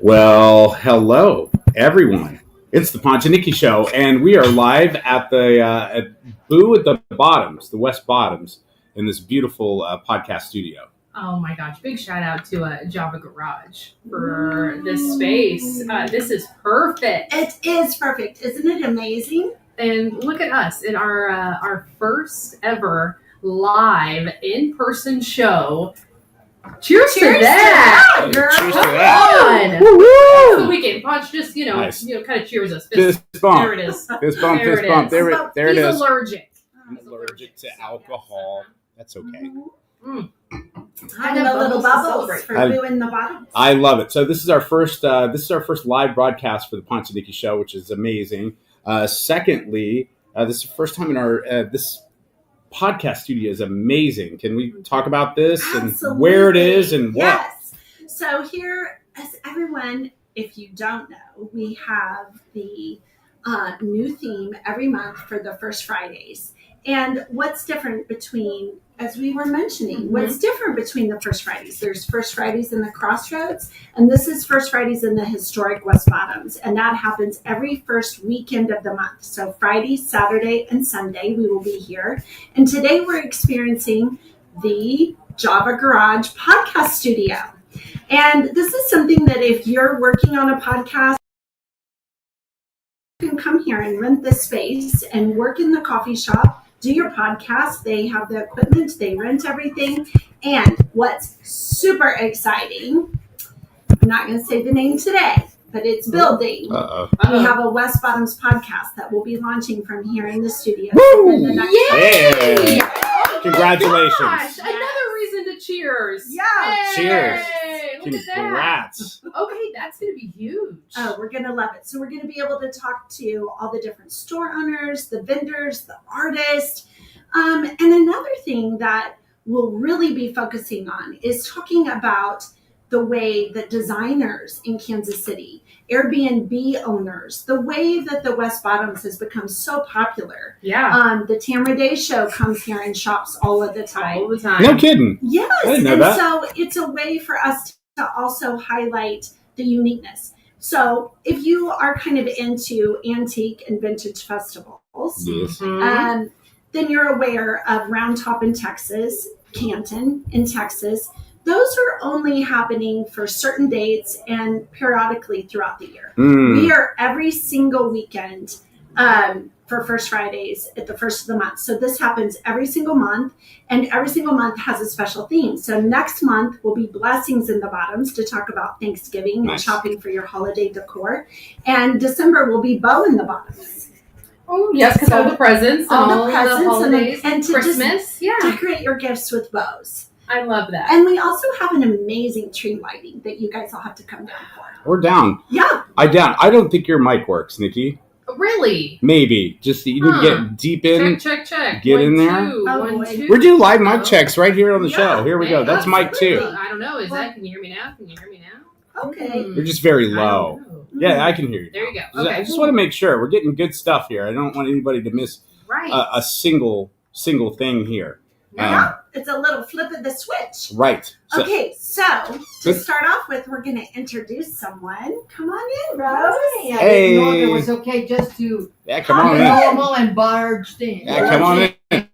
Well, hello, everyone. It's the Ponch and Nikki show, and we are live at the Boo at the Bottoms, the West Bottoms, in this beautiful podcast studio. Oh my gosh, big shout out to Java Garage for this space. This is perfect. It is perfect. Isn't it amazing? And look at us in our first ever live in-person show. Cheers to that, girl. Cheers to Come that. on. Woo-woo. The weekend Ponch just, Nice. kind of cheers us. Fist bump. There it is. Fist bump, There fist it bump. is. There it He's is. allergic. I'm allergic to alcohol. That's okay. Having a little bubbles for Boo in the Bottoms. I love it. So this is our first live broadcast for the Ponch and Nikki show, which is amazing. Secondly, this is the first time in our this podcast studio is amazing. Can we talk about this Absolutely. And where it is and what? Yes. So here, as everyone, if you don't know, we have the new theme every month for the First Fridays. And what's different between, as we were mentioning, what's different between the First Fridays? There's First Fridays in the Crossroads, and this is First Fridays in the historic West Bottoms. And that happens every first weekend of the month. So Friday, Saturday, and Sunday, we will be here. And today we're experiencing the Java Garage podcast studio. And this is something that if you're working on a podcast, you can come here and rent this space and work in the coffee shop. Do your podcast. They have the equipment. They rent everything. And what's super exciting, I'm not going to say the name today, but it's building. We have a West Bottoms podcast that will be launching from here in the studio. Woo! The next Yay! Congratulations. Gosh, another reason to cheers. Yeah. Hey, Cheers. Look at that. Congrats. Okay, that's going to be huge. Oh, we're going to love it. So we're going to be able to talk to all the different store owners, the vendors, the artists. And another thing that we'll really be focusing on is talking about the way that designers in Kansas City, Airbnb owners, the way that the West Bottoms has become so popular. Yeah. The Tamara Day show comes here and shops all of the time. All the time. No kidding. Yes, I didn't know and that. so it's a way for us to also highlight the uniqueness. So if you are kind of into antique and vintage festivals, Yes. then you're aware of Round Top in Texas, Canton in Texas. Those are only happening for certain dates and periodically throughout the year. We are every single weekend for First Fridays at the first of the month. So this happens every single month, and every single month has a special theme. So next month will be Blessings in the Bottoms to talk about Thanksgiving and shopping for your holiday decor. And December will be Bow in the Bottoms. Oh, yes, because all the presents, all the presents, holidays, and to Christmas. just decorate your gifts with bows. I love that. And we also have an amazing tree lighting that you guys will have to come down for. We're down. Yeah. I don't think your mic works, Nikki. Really? Maybe. Just you need to get deep in. Check. Get 1, in there. 2, Oh, 1, boy. 2. We're doing live mic checks right here on the show. Here we go. That's mic absolutely. 2. I don't know. Can you hear me now? Okay. You're just very I low. don't know. Yeah, I can hear you. There you go. Okay. I just want to make sure we're getting good stuff here. I don't want anybody to miss Right. a single thing here. Yeah. It's a little flip of the switch. Right. So, Okay, so to start off with, we're going to introduce someone. Come on in, Rose. I didn't know if it was okay just to yeah, come on in. normal and barged in. Yeah, come on in.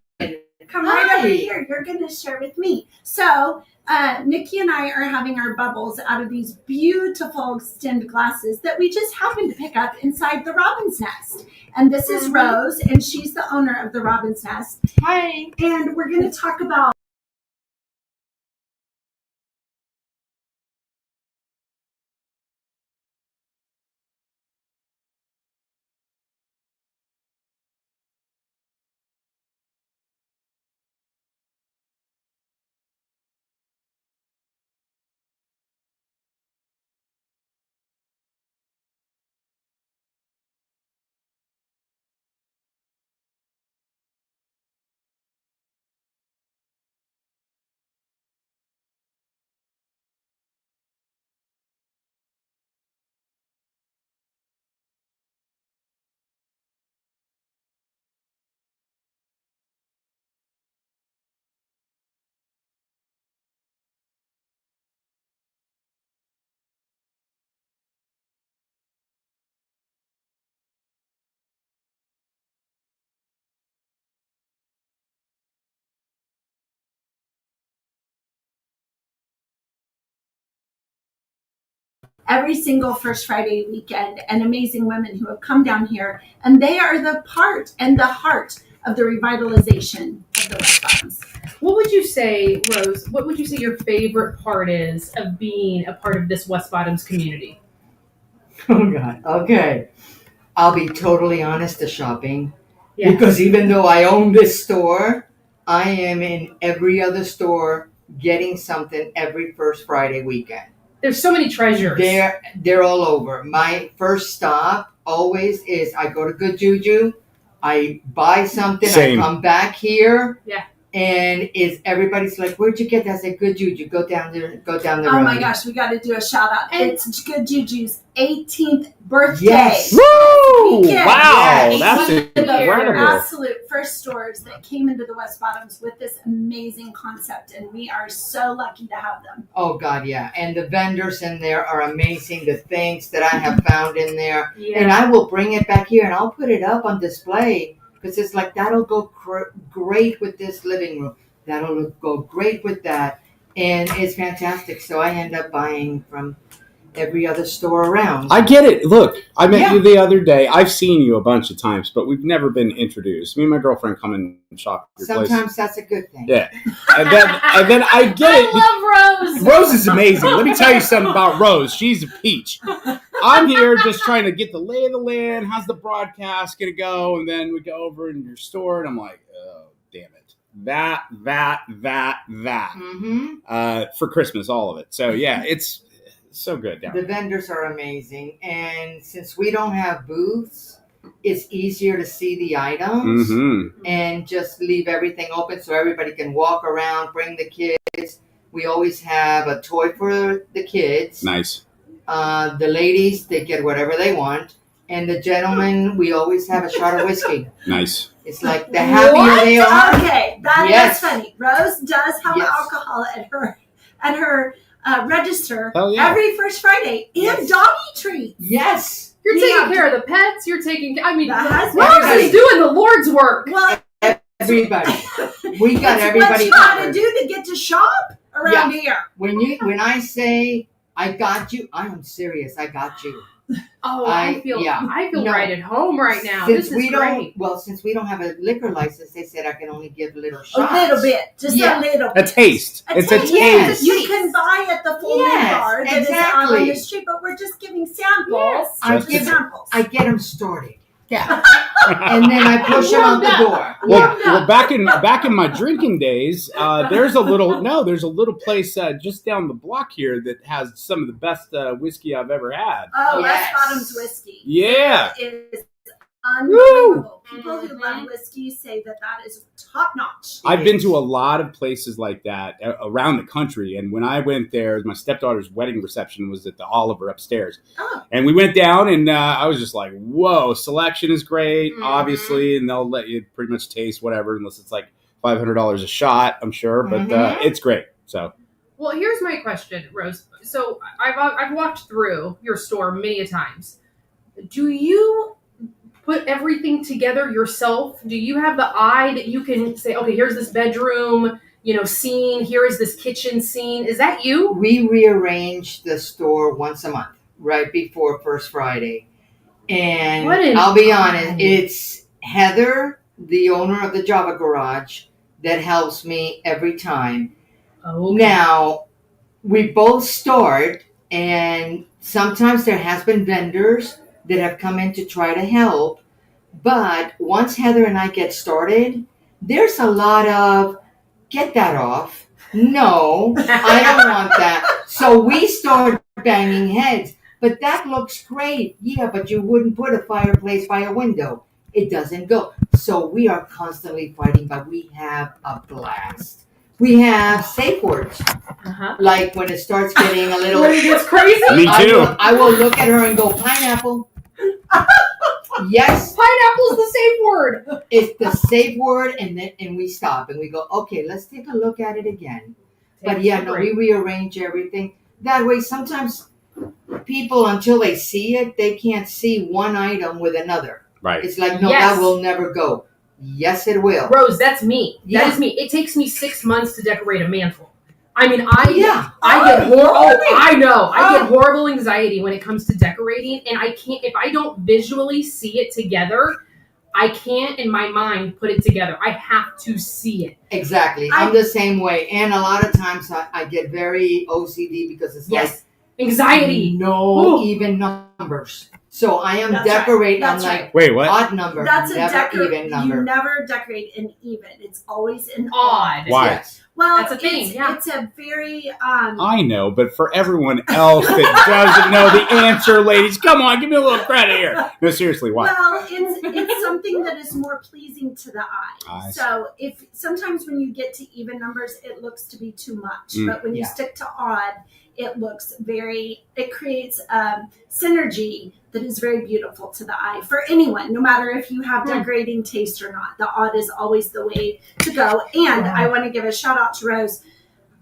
Come right over here. You're going to share with me. So Nikki and I are having our bubbles out of these beautiful stemmed glasses that we just happened to pick up inside the Robin's Nest. And this is Rose, and she's the owner of the Robin's Nest. Hi. And we're going to talk about every single First Friday weekend, and amazing women who have come down here, and they are the part and the heart of the revitalization of the West Bottoms. What would you say, Rose? What would you say your favorite part is of being a part of this West Bottoms community? Oh God. Okay. I'll be totally honest, the shopping. Yeah. Because even though I own this store, I am in every other store getting something every first Friday weekend. There's so many treasures. They're all over. My first stop always is I go to Good Juju, I buy something, Same. I come back here. Yeah. And everybody's like, where'd you get that? I said, Good Juju, go down the road. Oh my gosh, we got to do a shout out. And- It's Good Juju's 18th birthday. Yes. Woo! Weekend. Wow, Yes. that's One of the incredible. absolute first stores that came into the West Bottoms with this amazing concept, and we are so lucky to have them. Oh God, yeah. And the vendors in there are amazing. The things that I have found in there. Yeah. And I will bring it back here and I'll put it up on display because it's like, that'll go great with this living room. That'll go great with that. And it's fantastic. So I end up buying from every other store around. I get it. Look, I met Yeah. you the other day. I've seen you a bunch of times, but we've never been introduced. Me and my girlfriend come and shop at your place. Sometimes that's a good thing. Yeah. And then I get it. I love Rose. Rose is amazing. Let me tell you something about Rose. She's a peach. I'm here just trying to get the lay of the land. How's the broadcast going to go? And then we go over in your store, and I'm like, oh, damn it. That. Mm-hmm. For Christmas, all of it. So, yeah, it's so good down The there. vendors are amazing. And since we don't have booths, it's easier to see the items. Mm-hmm. And just leave everything open so everybody can walk around, bring the kids. We always have a toy for the kids. Nice. The ladies, they get whatever they want. And the gentlemen, we always have a shot of whiskey. Nice. It's like the happier they are. Okay, that Yes. is funny. Rose does have Yes. alcohol at her register Hell yeah. every first Friday, and Yes. doggy treats. Yes. You're Yeah. taking care of the pets. You're taking. I mean, The husband. Rose Everybody. is doing the Lord's work. Well, Everybody. We got it's everybody what you got to covered. do to get to shop around here. When I say I got you, I am serious. I got you. Oh, I feel No. right at home right now. Since This is we great. since we don't have a liquor license, they said I can only give little A shots. little bit, just Yeah. a little A bit. taste. It's a taste. taste. You can buy at the full Yes, bar that is out on exactly. the street, but we're just giving samples. I Just give a- samples. I get them started, Yeah. and then I push them out the door. Well, back in my drinking days, there's a little place just down the block here that has some of the best whiskey I've ever had. Oh, Yes. West Bottoms whiskey. Yeah. It is unbelievable. People who love whiskey say that is top notch. I've been to a lot of places like that around the country, and when I went there, my stepdaughter's wedding reception was at the Oliver upstairs, Oh. and we went down, and I was just like, "Whoa, selection is great, Mhm. obviously, and they'll let you pretty much taste whatever, unless it's like $500 a shot, I'm sure, but Mhm. it's great." So, Well, here's my question, Rose. So I've walked through your store many a times. Do you put everything together yourself? Do you have the eye that you can say, okay, here's this bedroom, scene. Here is this kitchen scene. Is that you? We rearrange the store once a month, right before First Friday, and What an I'll be honest, eye. it's Heather, the owner of the Java Garage, that helps me every time. Oh, Now, we both start, and sometimes there has been vendors that have come in to try to help. But once Heather and I get started, there's a lot of, get that off. No, I don't want that. So we start banging heads. But that looks great. Yeah, but you wouldn't put a fireplace by a window. It doesn't go. So we are constantly fighting, but we have a blast. We have safe words. Uh-huh. Like when it starts getting a little... When it gets crazy? me too. I will look at her and go, pineapple. Yes, Pineapple's the safe word. it's the safe word, and we stop and we go, okay, let's take a look at it again. But yeah, no, we rearrange everything. That way, sometimes people, until they see it, they can't see one item with another. Right. It's like, no, Yes. that will never go. Yes, it will. Rose, that's me. That Yeah. is me. It takes me 6 months to decorate a mantle. I mean, I get horrible anxiety when it comes to decorating, and I can't if I don't visually see it together. I can't in my mind put it together. I have to see it. Exactly. I'm the same way. And a lot of times I get very OCD because it's like anxiety. No even numbers. So I am decorating. Right. I'm like, right. Wait, what? Odd number. That's never even number. You never decorate an even. It's always an odd. Why? Yes. Well, that's a thing. It's a very. I know, but for everyone else that doesn't know the answer, ladies, come on, give me a little credit here. No, seriously, why? Well, it's something that is more pleasing to the eye. So if sometimes when you get to even numbers, it looks to be too much, but when you stick to odd, it looks it creates synergy that is very beautiful to the eye for anyone, no matter if you have decorating taste or not. The odd is always the way to go. And I want to give a shout out to Rose.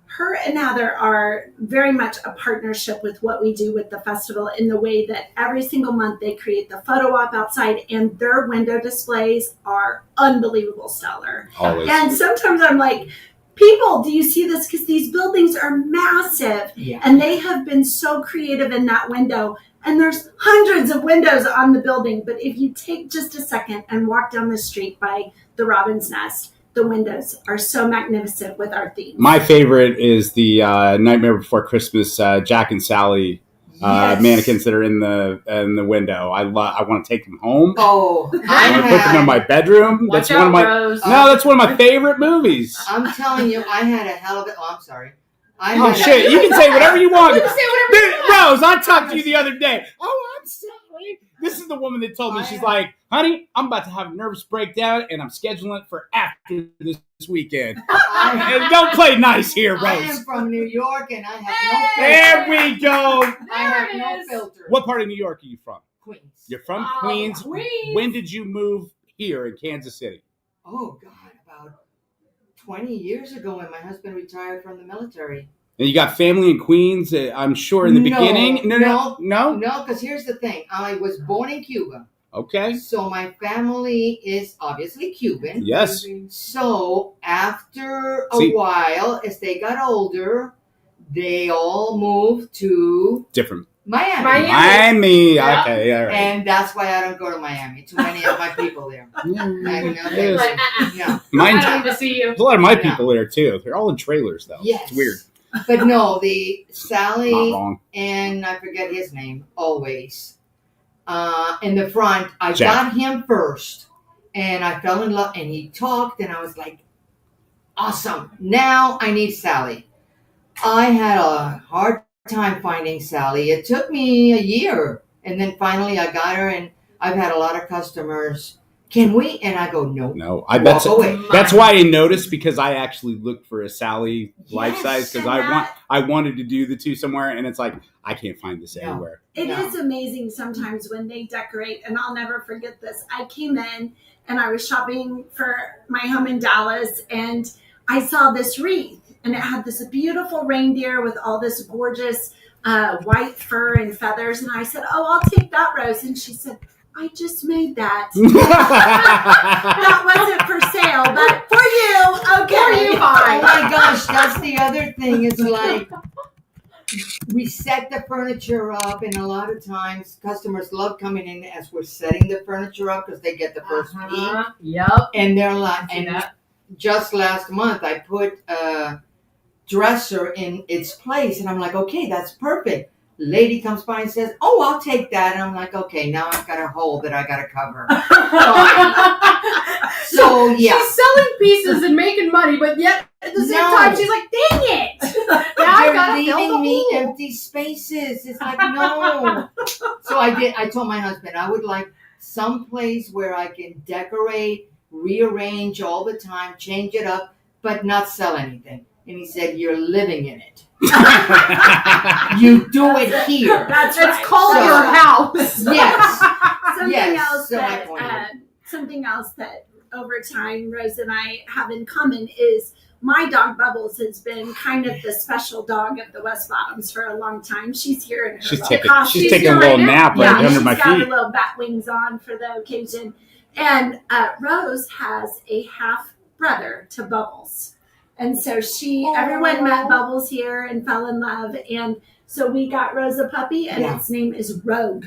Her and Heather are very much a partnership with what we do with the festival in the way that every single month they create the photo op outside, and their window displays are unbelievable stellar. Always. And sometimes I'm like, people, do you see this? Because these buildings are massive, Yeah. and they have been so creative in that window. And there's hundreds of windows on the building. But if you take just a second and walk down the street by the Robin's Nest, the windows are so magnificent with our theme. My favorite is the Nightmare Before Christmas Jack and Sally mannequins that are in the window. I want to take them home. Oh, I want to put them in my bedroom. Watch That's out, one of my Rose. that's one of my favorite movies. I'm telling you, I had a hell of it. Oh, I'm sorry. Oh shit! You can say whatever you want. You can say whatever you want. Rose, I talked to you the other day. Oh, I'm sorry. This is the woman that told me. She's like, "Honey, I'm about to have a nervous breakdown, and I'm scheduling it for after this weekend." And don't play nice here, Rose. I am from New York, and I have no There filter. we go. I have There it no is. filter. What part of New York are you from? Queens? You're from Oh, Queens. Queens. When did you move here in Kansas City? Oh God, about 20 years ago when my husband retired from the military. And you got family in Queens, I'm sure, in the beginning? No? No, because here's the thing. I was born in Cuba. Okay. So my family is obviously Cuban. Yes. So after a while, as they got older, they all moved to Different. Miami. Yeah. Okay, all right. And that's why I don't go to Miami. Too many of my people there. I know they- Like, yeah. Mine, I need to see you. there's a lot of my people there, too. They're all in trailers, though. Yes. It's weird. But no, the Not Sally wrong. and I forget his name, always. In the front, I Jack. got him first. And I fell in love. And he talked. And I was like, awesome. Now I need Sally. I had a hard time finding Sally. It took me a year. And then finally I got her. And I've had a lot of customers. Can we? And I go, no. No. Walk away. That's why I noticed, because I actually looked for a Sally life Yes, size, because and I wanted to do the two somewhere, and it's like, I can't find this No. anywhere. It No. is amazing sometimes when they decorate, and I'll never forget this. I came in and I was shopping for my home in Dallas, and I saw this wreath, and it had this beautiful reindeer with all this gorgeous white fur and feathers. And I said, "Oh, I'll take that, Rose." And she said, "I just made that." That wasn't for sale, but for you, okay. For you, fine. Oh my gosh, that's the other thing. It's like we set the furniture up, and a lot of times customers love coming in as we're setting the furniture up because they get the first peek, Yep. and they're like, See and that? just last month I put a dresser in its place, and I'm like, okay, that's perfect. Lady comes by and says, "Oh, I'll take that," and I'm like, okay, now I've got a hole that I got to cover. So yeah. She's selling pieces and making money, but yet at the same No. time, she's like, "Dang it! Now I They're gotta fill the leaving me hole." empty spaces. It's like, no. So I told my husband I would like some place where I can decorate, rearrange all the time, change it up, but not sell anything. And he said, "You're living in it. You do it here." That's It's right. called So- your house. Yes. Something Yes, else so I that pointed. something else that over time Rose and I have in common is my dog Bubbles has been kind of the special dog of the West Bottoms for a long time. She's here in her She's little taking costume. a little right now. nap Yeah, right under she's my got her feet. little bat wings on for the occasion. And Rose has a half brother to Bubbles. And so everyone met Bubbles here and fell in love. And so we got Rose a puppy, and its name is Rogue.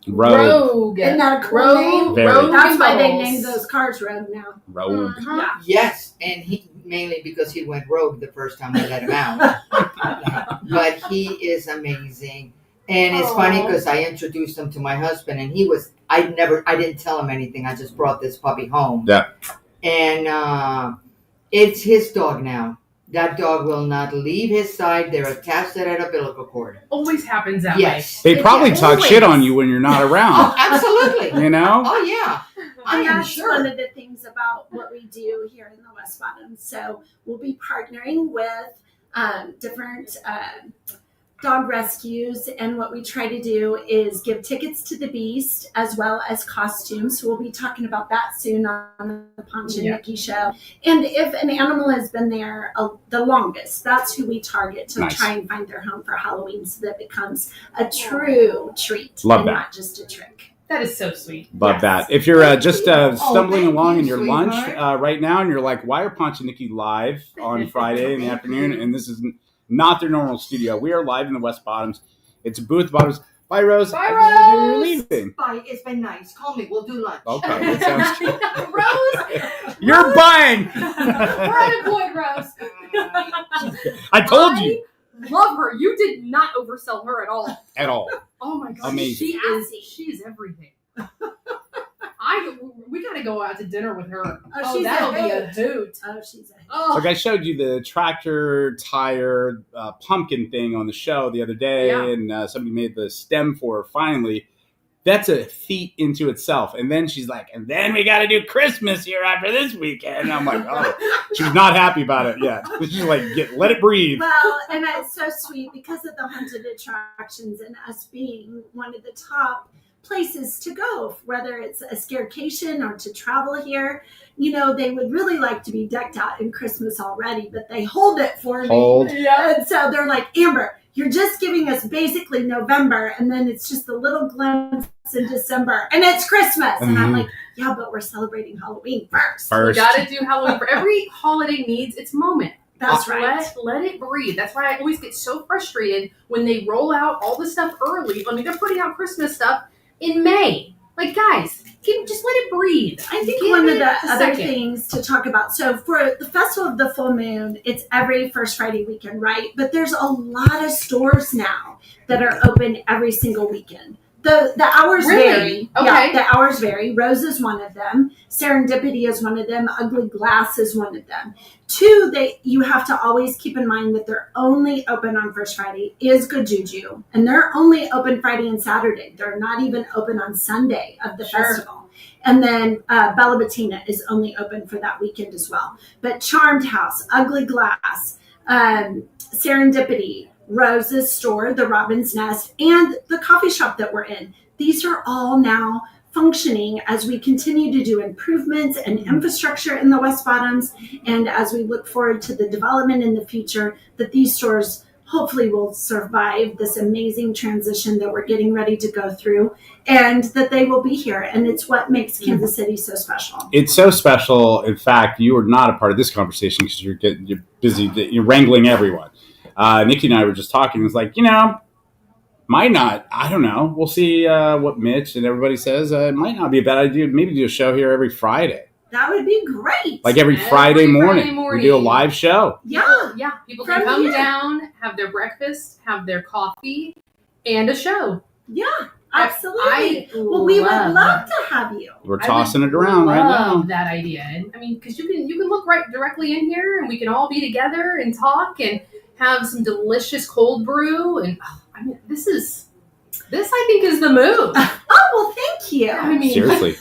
Rogue. Isn't that a cool name? Very. That's why they named those cars Rogue now. Rogue. Yeah. Yes, and he mainly because he went rogue the first time I let him out. But he is amazing. And it's funny because I introduced him to my husband, and I didn't tell him anything. I just brought this puppy home. Yeah. And it's his dog now. That dog will not leave his side. They're attached to that umbilical cord. Always happens that Yes. They probably talk shit on you when you're not around. Oh, absolutely. You know? Oh, yeah. I And am that's sure. one of the things about what we do here in the West Bottoms. So we'll be partnering with different dog rescues, and what we try to do is give tickets to the Beast as well as costumes. So we'll be talking about that soon on the Ponch and Nikki show. And if an animal has been there the longest, that's who we target to try and find their home for Halloween, so that it becomes a true treat and not just a trick. That is so sweet. Love that. If you're just stumbling thank along you, in your lunch sweetheart. right now, and you're like, why are Ponch and Nikki live on Friday in the afternoon? And this is not their normal studio. We are live in the West Bottoms. It's Booth Bottoms. Bye, Rose. Bye, You're Rose. leaving. Bye. It's been nice. Call me. We'll do lunch. Okay, that sounds good. Rose, You're buying. we're unemployed, Rose. I told you. Love her. You did not oversell her at all. At all. Oh my god, Amazing. She is everything. We gotta go out to dinner with her. She's that'll a be a hoot. hoot. Oh, she's a Oh, Like I showed you the tractor tire pumpkin thing on the show the other day, and somebody made the stem for her finally. That's a feat into itself. And then she's like, and then we got to do Christmas here after this weekend. And I'm like, oh, she's not happy about it yet. She's like, let it breathe. Well, and it's so sweet because of the haunted attractions and us being one of the top places to go, whether it's a scarecation or to travel here. You know, they would really like to be decked out in Christmas already, but they hold it for me. yeah. And so they're like, Amber, you're just giving us basically November, and then it's just a little glimpse in December, and it's Christmas. And I'm like, yeah, but we're celebrating Halloween first. We gotta do Halloween. For every holiday needs its moment. That's right. Let it breathe. That's why I always get so frustrated when they roll out all the stuff early. I mean, they're putting out Christmas stuff in May. Like, guys, just let it breathe. I think one of the other things to talk about, so for the Festival of the Full Moon, it's every first Friday weekend, right? But there's a lot of stores now that are open every single weekend. The hours vary. Okay. Yeah, the hours vary. Rose is one of them. Serendipity is one of them. Ugly Glass is one of them. Two, you have to always keep in mind that they're only open on First Friday is Good Juju. And they're only open Friday and Saturday. They're not even open on Sunday of the festival. And then Bella Bettina is only open for that weekend as well. But Charmed House, Ugly Glass, Serendipity, Rose's store, the Robin's Nest, and the coffee shop that we're in. These are all now functioning as we continue to do improvements and infrastructure in the West Bottoms, and as we look forward to the development in the future, that these stores hopefully will survive this amazing transition that we're getting ready to go through, and that they will be here. And it's what makes Kansas City so special. It's so special. In fact, you are not a part of this conversation because you're busy. You're wrangling everyone. Nikki and I were just talking. It's like, might not. I don't know. We'll see what Mitch and everybody says. It might not be a bad idea. Maybe do a show here every Friday. That would be great. Like every Friday morning. We do a live show. Yeah. People can come down, have their breakfast, have their coffee, and a show. Yeah, absolutely. We would love to have you. We're tossing it around right now. Love that idea. And I mean, because you can look right directly in here, and we can all be together and talk and have some delicious cold brew. And this I think is the move. Oh, well, thank you. I mean, seriously.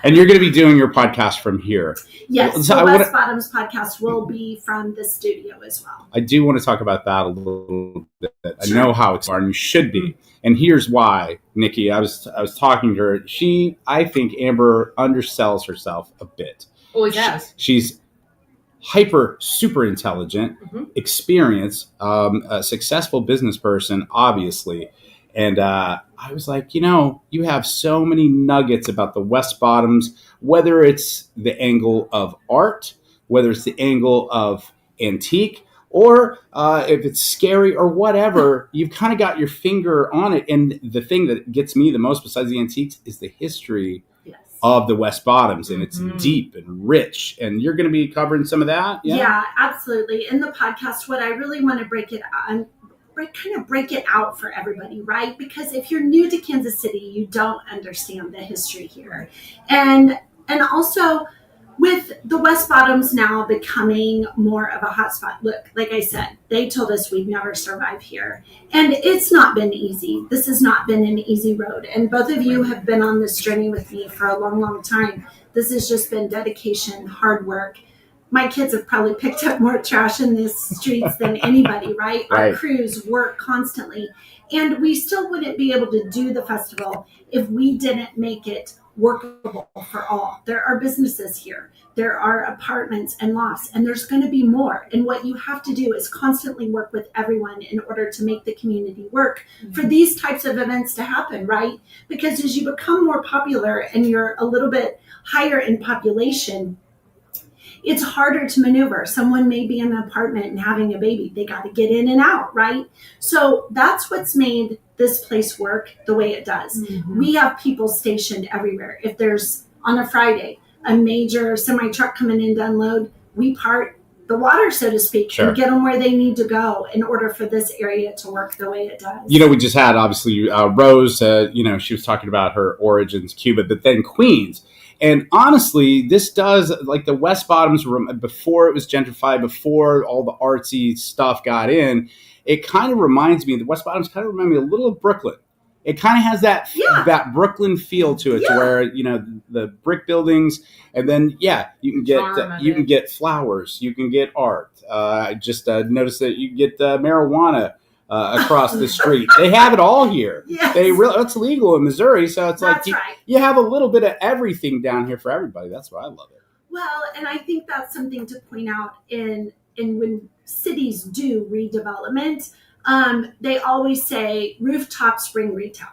And you're going to be doing your podcast from here. Yes, So the West Bottoms podcast will be from the studio as well. I do want to talk about that a little bit. I know how it's and you should be. And here's why, Nikki. I was talking to her. I think Amber undersells herself a bit. Always has. She's super intelligent, experienced, a successful business person, obviously. And I was like, you have so many nuggets about the West Bottoms, whether it's the angle of art, whether it's the angle of antique, or if it's scary or whatever, you've kind of got your finger on it. And the thing that gets me the most, besides the antiques, is the history of the West Bottoms, and it's deep and rich. And you're going to be covering some of that. Yeah, absolutely. In the podcast, what I really want to break it out for everybody, right? Because if you're new to Kansas City, you don't understand the history here. And also with the West Bottoms now becoming more of a hotspot. Look, like I said, they told us we'd never survive here. And it's not been easy. This has not been an easy road. And both of you have been on this journey with me for a long, long time. This has just been dedication, hard work. My kids have probably picked up more trash in these streets than anybody, right? Our crews work constantly. And we still wouldn't be able to do the festival if we didn't make it workable for all. There are businesses here. There are apartments and lofts, and there's going to be more. And what you have to do is constantly work with everyone in order to make the community work for these types of events to happen, right? Because as you become more popular and you're a little bit higher in population, it's harder to maneuver. Someone may be in an apartment and having a baby. They got to get in and out, right? So that's what's made this place work the way it does. We have people stationed everywhere. If there's, on a Friday, a major semi-truck coming in to unload, we part the water, so to speak, and get them where they need to go in order for this area to work the way it does. We just had, obviously, Rose, she was talking about her origins, Cuba, but then Queens. And honestly, this does, like the West Bottoms, before it was gentrified, before all the artsy stuff got in, it kind of reminds me, the West Bottoms kind of remind me a little of Brooklyn. It kind of has that Brooklyn feel to it, to where, the brick buildings, and then, you can get flowers, you can get art. I just noticed that you can get marijuana across the street. They have it all here. It's legal in Missouri, so it's you have a little bit of everything down here for everybody. That's why I love it. Well, and I think that's something to point out in when cities do redevelopment. They always say rooftops bring retail.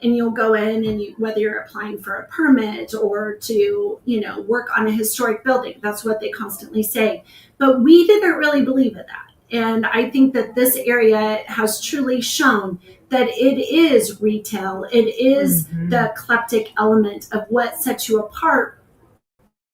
And you'll go in and whether you're applying for a permit or to, work on a historic building, that's what they constantly say. But we didn't really believe in that. And I think that this area has truly shown that it is retail. It is the eclectic element of what sets you apart.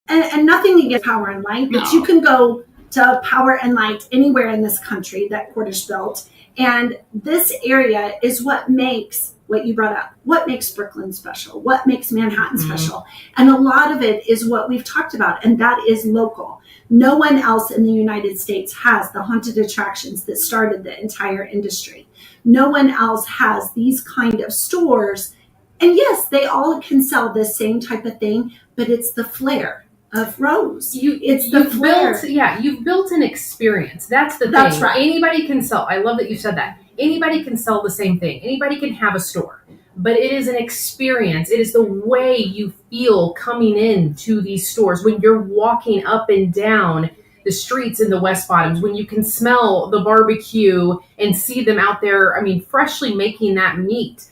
And nothing against Power and Light, but you can go to Power and Light anywhere in this country that Quarter's built. And this area is what makes what you brought up, what makes Brooklyn special, what makes Manhattan special. And a lot of it is what we've talked about, and that is local. No one else in the United States has the haunted attractions that started the entire industry. No one else has these kind of stores. And yes, they all can sell the same type of thing, but it's the flair of Rose. You've built an experience. That's the thing. That's right. Anybody can sell. I love that you said that. Anybody can sell the same thing. Anybody can have a store, but it is an experience. It is the way you feel coming into these stores when you're walking up and down the streets in the West Bottoms, when you can smell the barbecue and see them out there, freshly making that meat.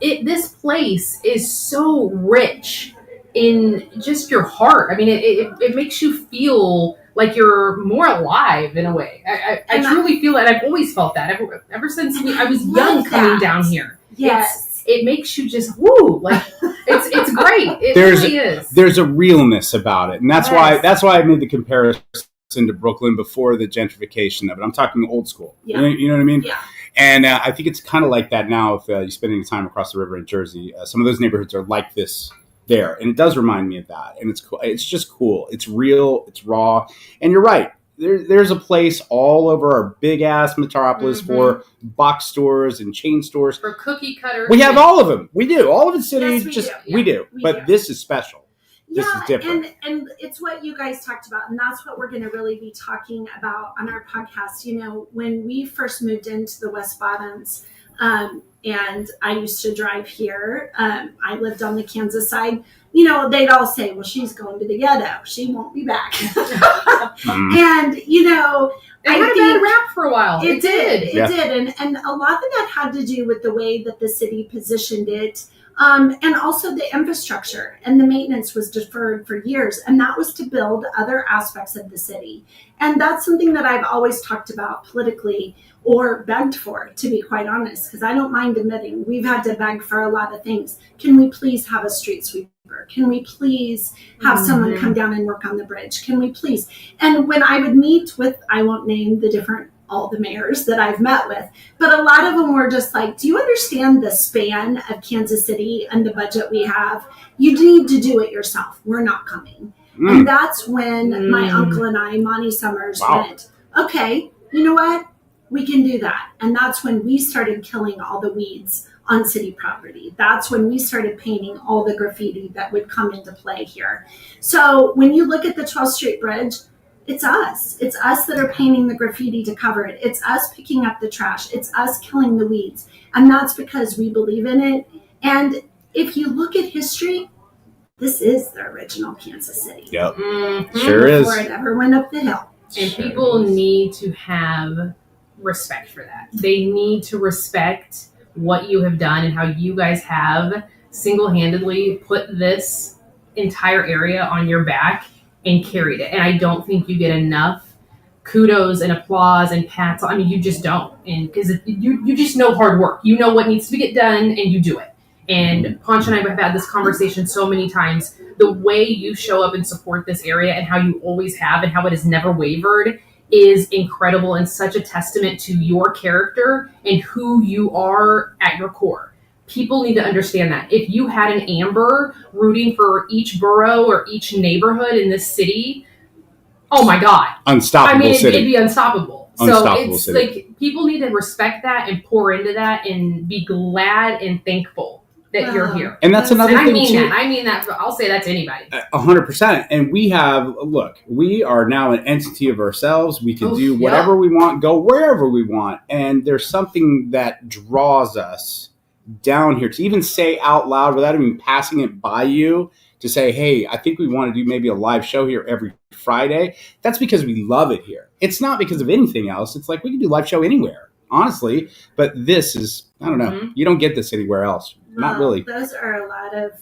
This place is so rich in just your heart. It makes you feel like you're more alive in a way. I truly feel that. I've always felt that ever since I was young coming down here. Yes. It makes you just woo, like it's great. It really is. There's a realness about it, and that's why I made the comparison to Brooklyn before the gentrification of it. I'm talking old school. You know what I mean? Yeah. And I think it's kind of like that now. If you spend any time across the river in Jersey, some of those neighborhoods are like this there, and it does remind me of that. And it's cool. It's just cool. It's real. It's raw. And you're right. There's a place all over our big ass metropolis for box stores and chain stores, for cookie cutters. We have all of them. We do. All of the cities. We do. But this is special. This is different. And it's what you guys talked about, and that's what we're going to really be talking about on our podcast. When we first moved into the West Bottoms, and I used to drive here. I lived on the Kansas side. They'd all say, well, she's going to the ghetto. She won't be back. And, it had a bad rap for a while. It did. And a lot of that had to do with the way that the city positioned it. And also the infrastructure and the maintenance was deferred for years. And that was to build other aspects of the city. And that's something that I've always talked about politically or begged for, to be quite honest, because I don't mind admitting we've had to beg for a lot of things. Can we please have a street sweeper? Can we please have someone come down and work on the bridge? Can we please? And when I would meet with, I won't name all the mayors that I've met with, but a lot of them were just like, do you understand the span of Kansas City and the budget we have? You need to do it yourself. We're not coming. And that's when my uncle and I, Monty Summers, went, okay, you know what? We can do that. And that's when we started killing all the weeds on city property. That's when we started painting all the graffiti that would come into play here. So when you look at the 12th Street Bridge, it's us. It's us that are painting the graffiti to cover it. It's us picking up the trash. It's us killing the weeds. And that's because we believe in it. And if you look at history, this is the original Kansas City. Yep. Sure is. Before it ever went up the hill. And people need to have respect for that. They need to respect what you have done and how you guys have single-handedly put this entire area on your back and carried it. And I don't think you get enough kudos and applause and pats. I mean, you just don't. And because you just know hard work. You know what needs to get done and you do it. And Ponch and I have had this conversation so many times. The way you show up and support this area and how you always have and how it has never wavered is incredible and such a testament to your character and who you are at your core. People need to understand that. If you had an Amber rooting for each borough or each neighborhood in this city, oh my God. Unstoppable city. It'd be unstoppable. Unstoppable So it's city. like people need to respect that and pour into that and be glad and thankful that you're here. And that's another thing too. I mean that. I'll say that to anybody. 100%. And we are now an entity of ourselves. We can do whatever we want, go wherever we want. And there's something that draws us down here to even say out loud without even passing it by you to say, hey, I think we want to do maybe a live show here every Friday. That's because we love it here. It's not because of anything else. It's like we can do a live show anywhere, honestly. But this is, I don't know. You don't get this anywhere else. Not really. Those are a lot of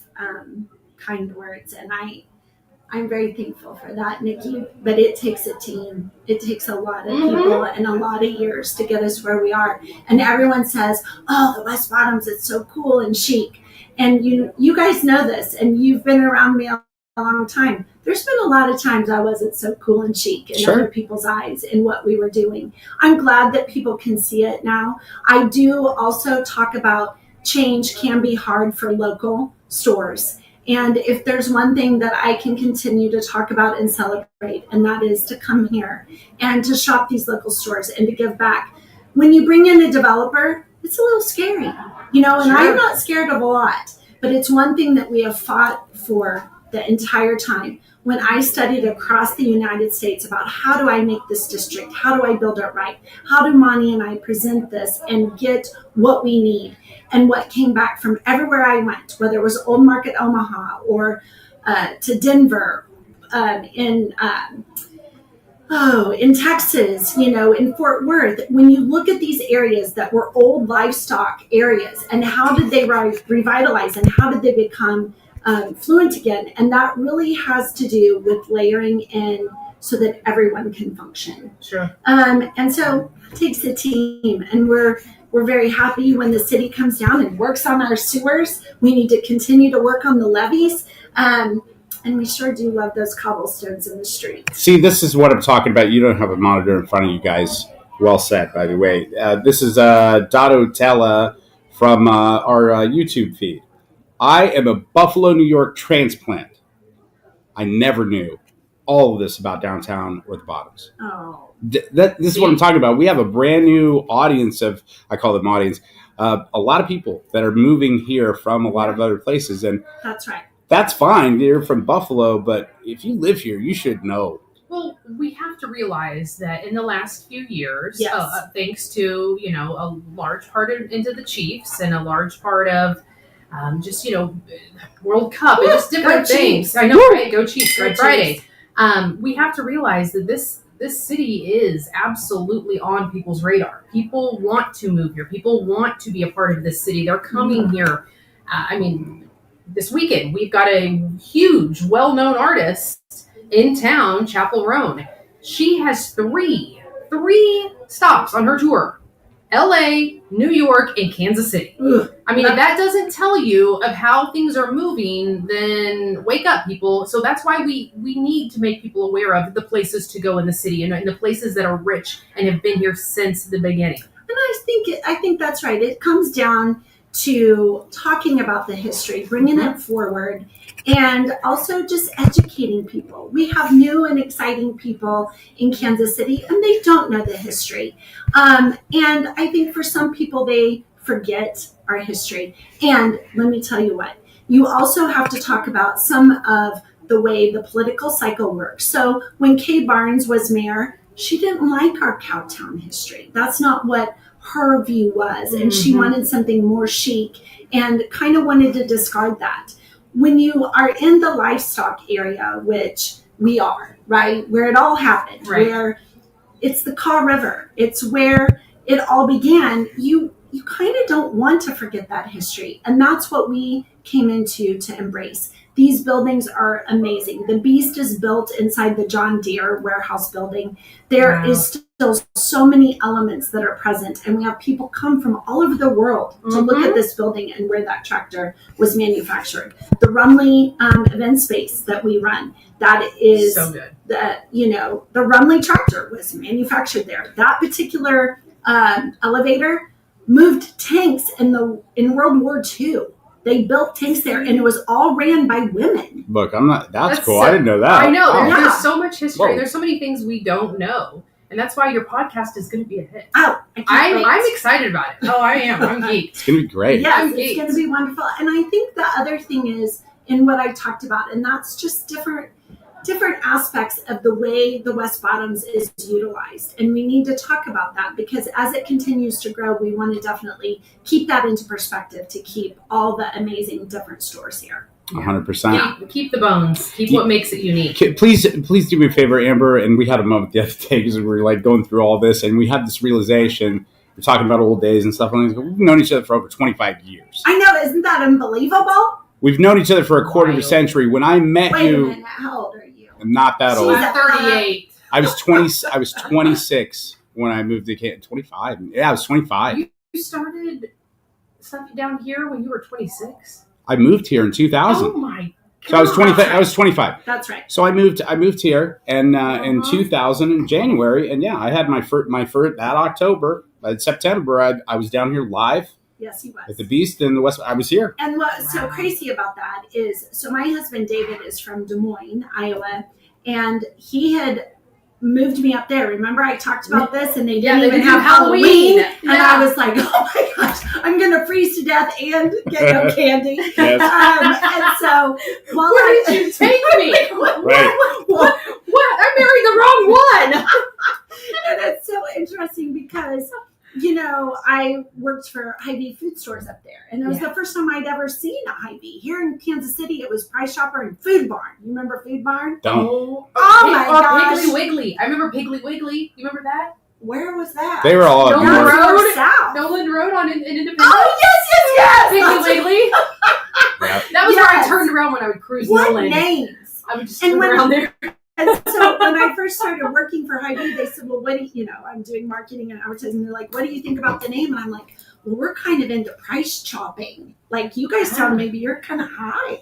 kind words. And I'm very thankful for that, Nikki. But it takes a team. It takes a lot of people and a lot of years to get us where we are. And everyone says, oh, the West Bottoms, it's so cool and chic. And you guys know this, and you've been around me a long time. There's been a lot of times I wasn't so cool and chic in other people's eyes in what we were doing. I'm glad that people can see it now. I do also talk about change can be hard for local stores. And if there's one thing that I can continue to talk about and celebrate, and that is to come here and to shop these local stores and to give back. When you bring in a developer, it's a little scary, and I'm not scared of a lot, but it's one thing that we have fought for the entire time. When I studied across the United States about how do I make this district, how do I build it right, how do Monty and I present this and get what we need. And what came back from everywhere I went, whether it was Old Market, Omaha, or to Denver, in Texas, in Fort Worth, when you look at these areas that were old livestock areas, and how did they revitalize and how did they become fluent again? And that really has to do with layering in so that everyone can function. Sure. And so it takes a team, and we're very happy when the city comes down and works on our sewers. We need to continue to work on the levees. And we sure do love those cobblestones in the street. See, this is what I'm talking about. You don't have a monitor in front of you guys. Well said, by the way. This is Dotto Tella from our YouTube feed. I am a Buffalo, New York transplant. I never knew all of this about downtown or the Bottoms. Oh. This is what I'm talking about. We have a brand new audience of, I call them audience, a lot of people that are moving here from a lot of other places. And that's right. That's fine. You're from Buffalo, but if you live here, you should know. Well, we have to realize that in the last few years, Yes. Thanks to, a large part into the Chiefs and a large part of World Cup and just different things. I know, right? Go Chiefs, Red Friday. We have to realize that this city is absolutely on people's radar. People want to move here. People want to be a part of this city. They're coming here. I mean, this weekend we've got a huge, well-known artist in town, Chapel Roan. She has three stops on her tour: LA, New York, and Kansas City. Ugh. I mean, if that doesn't tell you of how things are moving, then wake up, people. So that's why we need to make people aware of the places to go in the city and the places that are rich and have been here since the beginning. And I think that's right. It comes down to talking about the history, bringing it forward, and also just educating people. We have new and exciting people in Kansas City, and they don't know the history. And I think for some people, they forget our history. And let me tell you what, you also have to talk about some of the way the political cycle works. So when Kay Barnes was mayor, she didn't like our Cowtown history. That's not what her view was. And she wanted something more chic and kind of wanted to discard that. When you are in the livestock area, which we are, right, where it all happened, where it's the Kaw River, it's where it all began, you kind of don't want to forget that history. And that's what we came into to embrace. These buildings are amazing. The Beast is built inside the John Deere warehouse building. There is still so many elements that are present, and we have people come from all over the world to look at this building and where that tractor was manufactured. The Rumley event space that we run, that is so good. The Rumley tractor was manufactured there. That particular elevator moved tanks in World War II. They built tanks there, and it was all ran by women. Look, that's cool. I didn't know that. I know. Oh. There's so much history. Whoa. There's so many things we don't know. And that's why your podcast is going to be a hit. Oh, I'm excited about it. Oh, I am. I'm geeked. It's going to be great. Yes, it's going to be wonderful. And I think the other thing is, in what I talked about, and that's just different aspects of the way the West Bottoms is utilized. And we need to talk about that because as it continues to grow, we want to definitely keep that into perspective to keep all the amazing different stores here. 100%. Keep the bones. Keep what makes it unique. Please do me a favor, Amber. And we had a moment the other day because we were like going through all this, and we had this realization. We're talking about old days and stuff. And we've known each other for over 25 years. I know, isn't that unbelievable? We've known each other for a quarter of a century. When I met Wait you, a minute, how old are you? I'm not that old. I'm 38. I was 20. I was 26 when I moved to Canada. 25. Yeah, I was 25. You started stuff down here when you were 26. I moved here in 2000. Oh my God. So I was 25. I was 25. That's right. So I moved here, and in 2000 in January, and yeah, I had my first that October. By September, I was down here live. Yes, he was. At the Beast in the West. I was here. And what's so crazy about that is, so my husband David is from Des Moines, Iowa, and he had moved me up there. Remember I talked about this, and they didn't even have Halloween. And I was like, oh my gosh, I'm going to freeze to death and get no candy. Yes. And so, where did you take me? Right. What? I married the wrong one. And it's so interesting because, I worked for Hy-Vee food stores up there. And it was the first time I'd ever seen a Hy-Vee. Here in Kansas City, it was Price Chopper and Food Barn. You remember Food Barn? Don't. Oh my gosh. Piggly Wiggly. I remember Piggly Wiggly. You remember that? Where was that? They were all up Nolan north. Road. South. Nolan Road on Independence. Oh, yes. Piggly Wiggly. Yeah. That was where I turned around when I would cruise What Nolan. names? I would just turn around there. And so when I first started working for Hy-Vee, they said, well, what do you, I'm doing marketing and advertising. They're like, what do you think about the name? And I'm like, well, we're kind of into price chopping. Like, you guys sound maybe you're kind of high.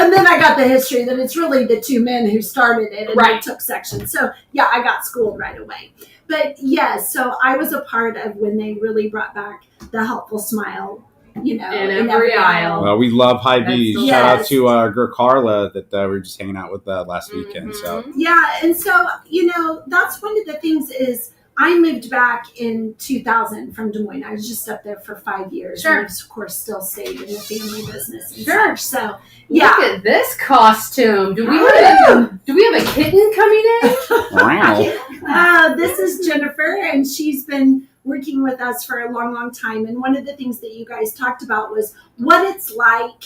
And then I got the history that it's really the two men who started it and they took sections. So, yeah, I got schooled right away. But, yes, so I was a part of when they really brought back the helpful smile. In every aisle. Well, we love Hy-Vee. Yes. Shout out to our girl Carla that we were just hanging out with last weekend. So yeah, and so that's one of the things is I moved back in 2000 from Des Moines. I was just up there for 5 years. Sure. And of course, still stayed in the family business. And sure. Such. So yeah. Look at this costume. Do we have a kitten coming in? Wow. This is Jennifer, and she's been working with us for a long, long time. And one of the things that you guys talked about was what it's like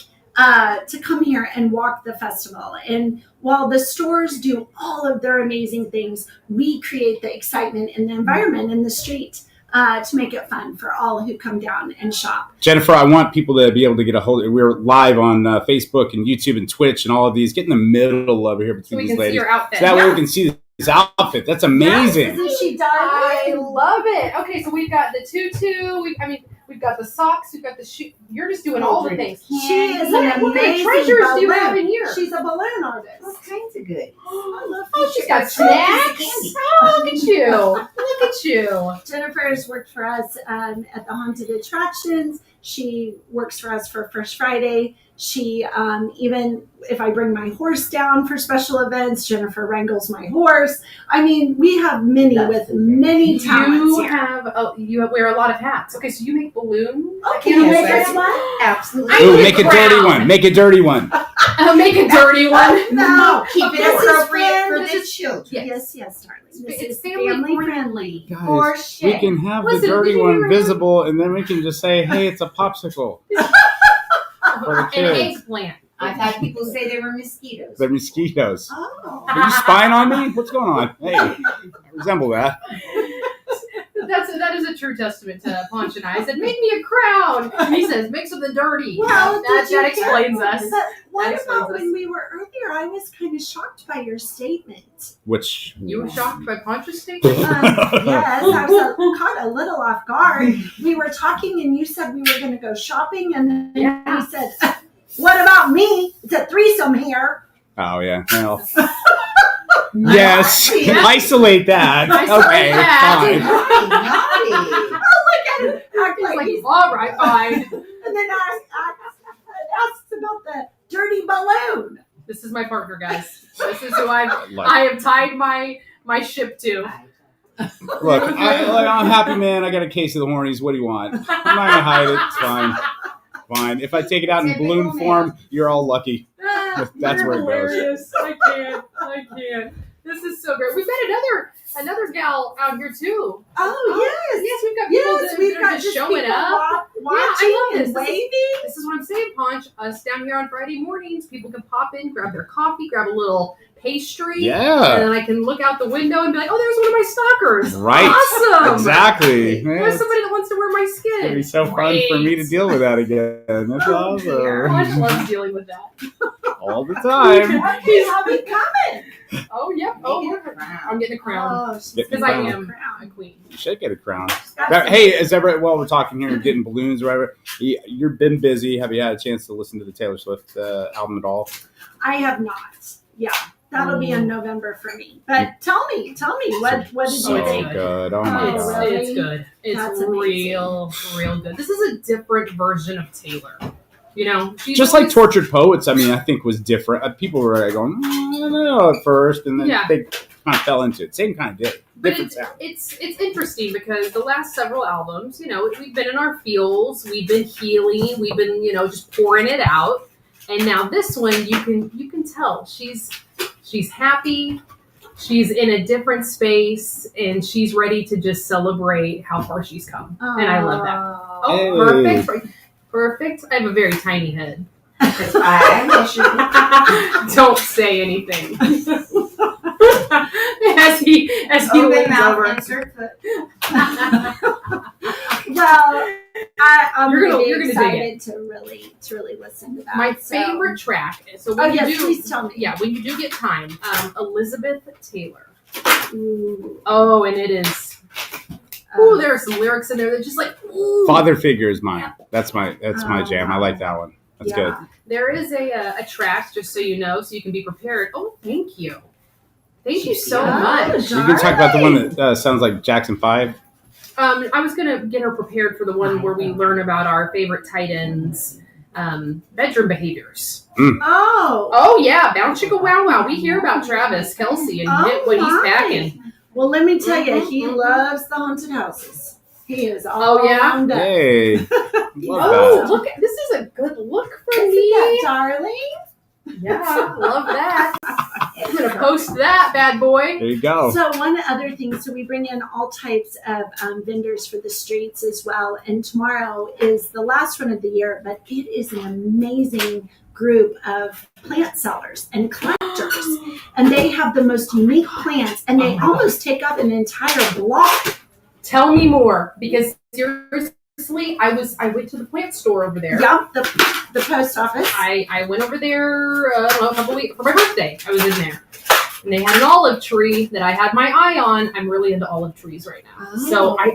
to come here and walk the festival. And while the stores do all of their amazing things, we create the excitement and the environment in the street to make it fun for all who come down and shop. Jennifer, I want people to be able to get a hold of. We're live on Facebook and YouTube and Twitch and all of these. Get in the middle over here between these ladies. See your outfit. So that way we can see this outfit. That's amazing. Yes, isn't she I darling? love it. Okay, so we've got the tutu. We've got the socks. We've got the shoe. You're just doing all the things. She is What an amazing treasures do you balloon. have in here? She's a balloon artist. All kinds of good. I love Oh, she's she got got snacks. candy. Oh, look at you. Look at you. Jennifer has worked for us at the Haunted Attractions. She works for us for First Friday. She, even if I bring my horse down for special events, Jennifer wrangles my horse. I mean, we have many with many talents here. You wear a lot of hats. Okay, so you make balloons. Oh, can you make Yes, us one? Absolutely. I Ooh, need a make a dirty crown. one. Make a dirty one. Make a dirty one. No, Keep it this is appropriate for friend- the children. Yes. Yes, darling. It's This is family family friendly. friendly. Guys, For we shit. can have Listen, the dirty did you one ever- visible, and then we can just say, "Hey, it's a popsicle." For the An kids. eggplant. I've had people say they were mosquitoes. The mosquitoes. Oh. Are you spying on me? What's going on? Hey, I resemble that. That is a true testament to Ponch and I said, make me a crown. And he says, make something dirty. Well, that explains us. But what That explains about us. when we were earlier? I was kind of shocked by your statement. Which You were shocked by Ponch's statement? Yes, I was caught a little off guard. We were talking and you said we were going to go shopping, and then Yeah. we said, what about me? It's a threesome here. Oh yeah. Well. Yes. Yeah. Isolate that. Isolate Okay. that. Fine. Naughty. Look at it. Act He's like like, he's, all right, fine. and then I asked about the dirty balloon. This is my partner, guys. This is who I Like, have tied my ship to. look, I'm happy, man. I got a case of the hornies. What do you want? I'm not gonna hide it. It's fine. Fine. If I take it out in balloon form, you're all lucky. That's You're where it goes. hilarious. I can't. This is so great. We've got another gal out here too. Oh, yes. Yes, we've got people Yes, that we've are got just just showing people up. watching I love and this. waving. This is what I'm saying, Ponch. Us down here on Friday mornings, people can pop in, grab their coffee, grab a little pastry. And Yeah. then I can look out the window and be like, oh, there's one of my stalkers. Right. Awesome. Exactly. There's somebody that wants to wear my skin. It'd be so fun for me to deal with that again. That's Oh, dear. Ponch awesome. loves dealing with that. All the time. What do you have it coming? Oh, yep. Oh, look. I'm getting a crown. Oh, she's Get Because the I crown. am a queen. You should get a crown. got Now, some- hey, is ever while we're talking here and getting balloons or whatever, you've been busy. Have you had a chance to listen to the Taylor Swift album at all? I have not. Yeah, that'll be in November for me. But tell me, what did So you think? good. Oh my Oh, god. really? It's good. It's That's amazing. real good. This is a different version of Taylor. You know, she's Just like always- Tortured Poets, I mean, I think was different. People were like going, I don't know at first, and then Yeah. they kind of fell into it. Same kind of deal. But Different sound. it's interesting because the last several albums, you know, we've been in our feels, we've been healing, we've been, you know, just pouring it out, and now this one, you can tell she's happy, she's in a different space, and she's ready to just celebrate how far she's come, and I love that. Oh, Hey. perfect. I have a very tiny head. That's why I measure. Don't say anything. as he Open leans mouth, over. insert foot. Well, I'm You're gonna- really you're gonna dig excited to really listen to that. My So- favorite track. So Oh when yes, you do, please tell me. yeah, when you do get time, Elizabeth Taylor. Ooh. Oh, and it is. Ooh, there are some lyrics in there that just like. Ooh. Father Figure is mine. That's my jam. I like that one. That's yeah. good. There is a track, just so you know, so you can be prepared. Oh, thank you. Thank you so Yeah. much. You can talk about the one that sounds like Jackson 5. I was gonna get her prepared for the one where we learn about our favorite tight ends, bedroom behaviors. Oh. Oh yeah, bounce chicka wow wow. We hear about Travis Kelsey and what he's my. packing. Well, let me tell you, Mhm, he mhm. loves the haunted houses. He is all Oh, yeah? wound up. Hey. Love Oh, that. look! This is a good look for Isn't me. that darling? Yeah, love that. I'm gonna post that bad boy. There you go. So one other thing, so we bring in all types of vendors for the streets as well. And tomorrow is the last one of the year, but it is an amazing group of plant sellers and collectors. And they have the most unique plants, and they almost take up an entire block. Tell me more, because seriously, I went to the plant store over there. Yep, the post office. I went over there a couple weeks for my birthday. I was in there. And they had an olive tree that I had my eye on. I'm really into olive trees right now. Oh. So it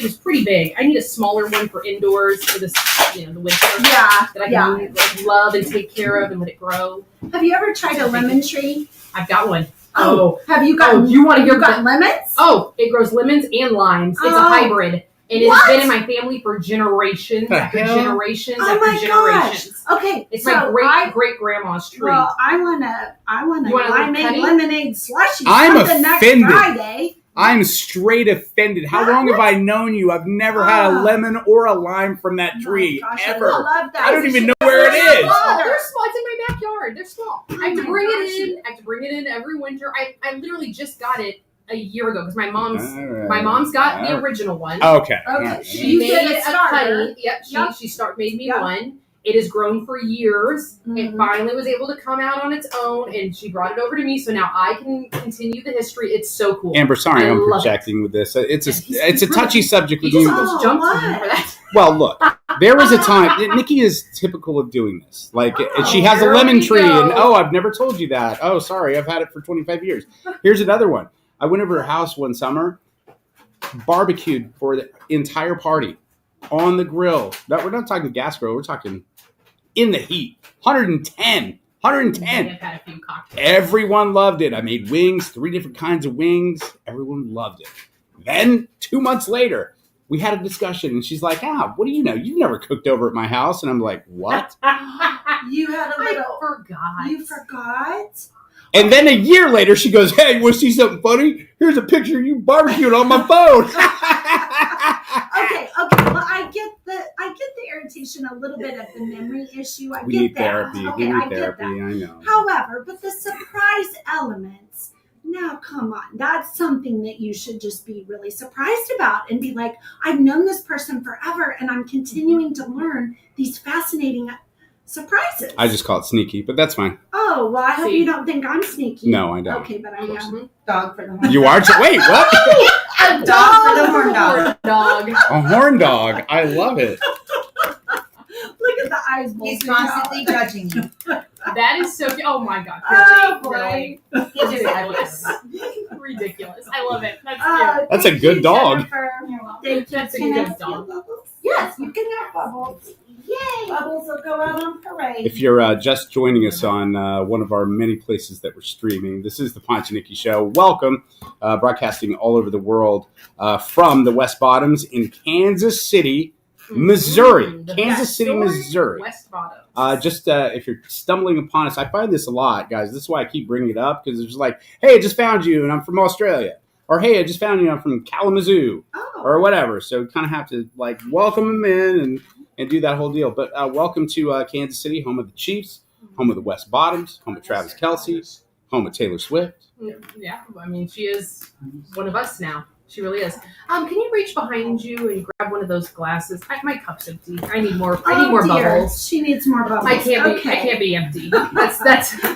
was pretty big. I need a smaller one for indoors for this, the winter. Yeah. That I can love and take care of and let it grow. Have you ever tried a lemon tree? I've got one. Oh, have you got? You want to hear you got lemons? Oh, it grows lemons and limes. It's a hybrid. And it has been in my family for generations after generations after generations. Gosh. Okay, it's my great grandma's tree. Well, I wanna limeade lemonade slushy. I'm offended. Next Friday. I'm straight offended. How long have I known you? I've never had a lemon or a lime from that tree ever. I love that. I don't even know where it is. They're small. It's in my backyard. They're small. I have to bring it in every winter. I literally just got it a year ago because my mom's got the original one. Okay. She made a cutting. Yep. She made me one. It has grown for years. Mm-hmm. It finally was able to come out on its own, and she brought it over to me. So now I can continue the history. It's so cool. Amber, sorry, I'm projecting with this. It's a touchy subject with you. Well, look, there was a time. Nikki is typical of doing this. And she has a lemon tree, and I've never told you that. Oh, sorry, I've had it for 25 years. Here's another one. I went over to her house one summer, barbecued for the entire party on the grill. No, we're not talking gas grill. We're talking in the heat. 110. I've had a few cocktails. Everyone loved it. I made wings, 3 different kinds of wings. Everyone loved it. Then 2 months later, we had a discussion, and she's like, what do you know? You've never cooked over at my house. And I'm like, what? You had a little... I forgot. You forgot? And then a year later, she goes, hey, you want to see something funny? Here's a picture of you barbecued on my phone. Okay. Well, I get the irritation, a little bit of the memory issue. We need therapy. Okay, I know. However, but the surprise elements, now come on. That's something that you should just be really surprised about and be like, I've known this person forever, and I'm continuing to learn these fascinating surprises. I just call it sneaky, but that's fine. Oh, well, I hope you don't think I'm sneaky. No, I don't. Okay, but I am. Dog for the horn. You are? Wait, what? A dog for the horn dog. A horn dog. I love it. Look at the eyes. He's constantly judging you. That is so cute. Oh my God. Really? It's ridiculous. Ridiculous. I love it. That's cute. That's a good dog. That's a good dog. Yes, you can have Bubbles. Yay! Bubbles will go out on parade. If you're just joining us on one of our many places that we're streaming, this is the Ponch and Nikki Show. Welcome, broadcasting all over the world from the West Bottoms in Kansas City, Missouri. Kansas City, Missouri. West Bottoms. If you're stumbling upon us, I find this a lot, guys. This is why I keep bringing it up, because it's like, hey, I just found you, and I'm from Australia. Or, hey, I just found you, I'm from Kalamazoo. Or whatever. So kind of have to welcome them in and do that whole deal. But welcome to Kansas City, home of the Chiefs, home of the West Bottoms, home of Travis Kelce, home of Taylor Swift. Yeah, I mean, she is one of us now. She really is. Can you reach behind you and grab one of those glasses? My cup's empty. I need more. Bubbles. She needs more bubbles. I can't be empty. That's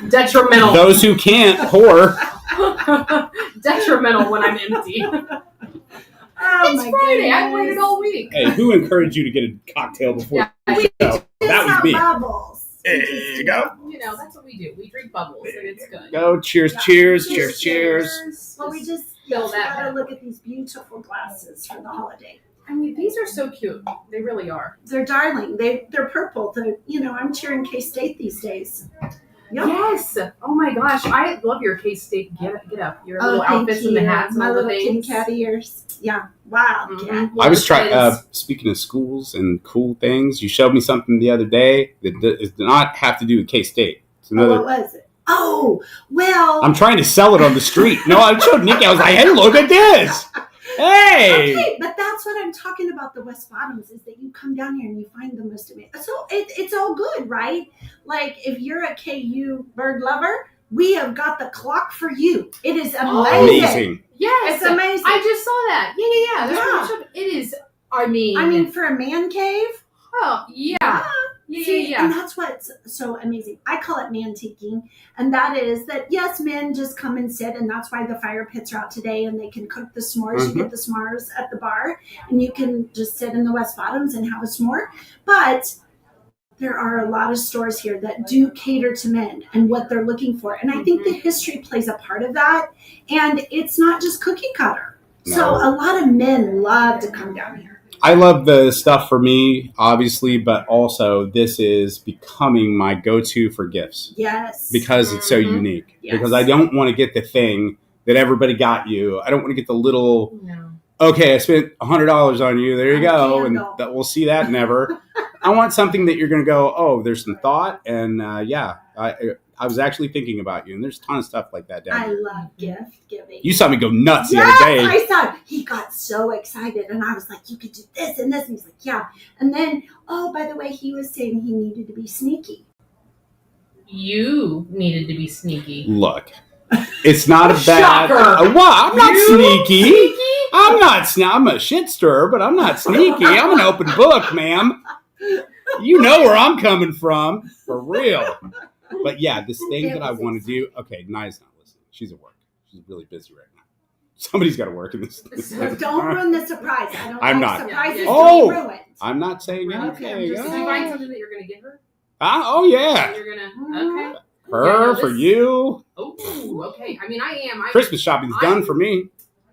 detrimental. Those who can't pour. Detrimental when I'm empty. It's Friday. I've waited all week. Hey, who encouraged you to get a cocktail before the show? That was me. Bubbles. There you go. That's what we do. We drink bubbles, and it's good. Go. Cheers, cheers. Well, we just gotta look at these beautiful glasses for the holiday. I mean, these are so cute. They really are. They're darling. They're purple. I'm cheering K-State these days. Yep. Yes. Oh my gosh, I love your K-State get up. Your little outfits and the hats and all the things. My little cat ears. Yeah. Wow. Mm-hmm. I was trying. Speaking of schools and cool things, you showed me something the other day that does not have to do with K-State. What was it? Oh, well. I'm trying to sell it on the street. No, I showed Nikki. I was like, hey, look at this. Hey. Okay, but that's what I'm talking about. The West Bottoms is that you come down here and you find the most amazing. So it's all good, right? Like if you're a KU bird lover, we have got the clock for you. It is amazing. Yes, it's amazing. I just saw that. Yeah. It is. I mean, for a man cave. Oh yeah. Yeah. And that's what's so amazing. I call it mantiquing. And that is that, yes, men just come and sit. And that's why the fire pits are out today and they can cook the s'mores. You get the s'mores at the bar and you can just sit in the West Bottoms and have a s'more. But there are a lot of stores here that do cater to men and what they're looking for. And I think the history plays a part of that. And it's not just cookie cutter. No. So a lot of men love to come down here. I love the stuff for me, obviously, but also this is becoming my go-to for gifts. Yes. Because it's so unique. Yes. Because I don't want to get the thing that everybody got you. I don't want to get the little, okay, I spent $100 on you. There you go. And that we'll see that never. I want something that you're going to go, oh, there's some thought. And I was actually thinking about you. And there's a ton of stuff like that down here. I love gift giving. You saw me go nuts the other day. I saw. He got so excited. And I was like, you could do this and this. And he's like, yeah. And then, oh, by the way, he was saying he needed to be sneaky. You needed to be sneaky. Look, it's not a bad. Shocker. What? I'm not sneaky. I'm not. I'm a shit stirrer, but I'm not sneaky. I'm an open book, ma'am. You know where I'm coming from, for real. But yeah, this thing that I want to do. Okay, Nia's not listening. She's at work. She's really busy right now. Somebody's got to work in this. So don't ruin the surprise. I'm like not. surprises Oh, to be ruined. I'm not saying Okay, anything. I'm just Did you find something that you're going to give her? Oh yeah. And you're going to, okay. Her for you. Oh, okay. I mean, I am. Christmas shopping's done for me.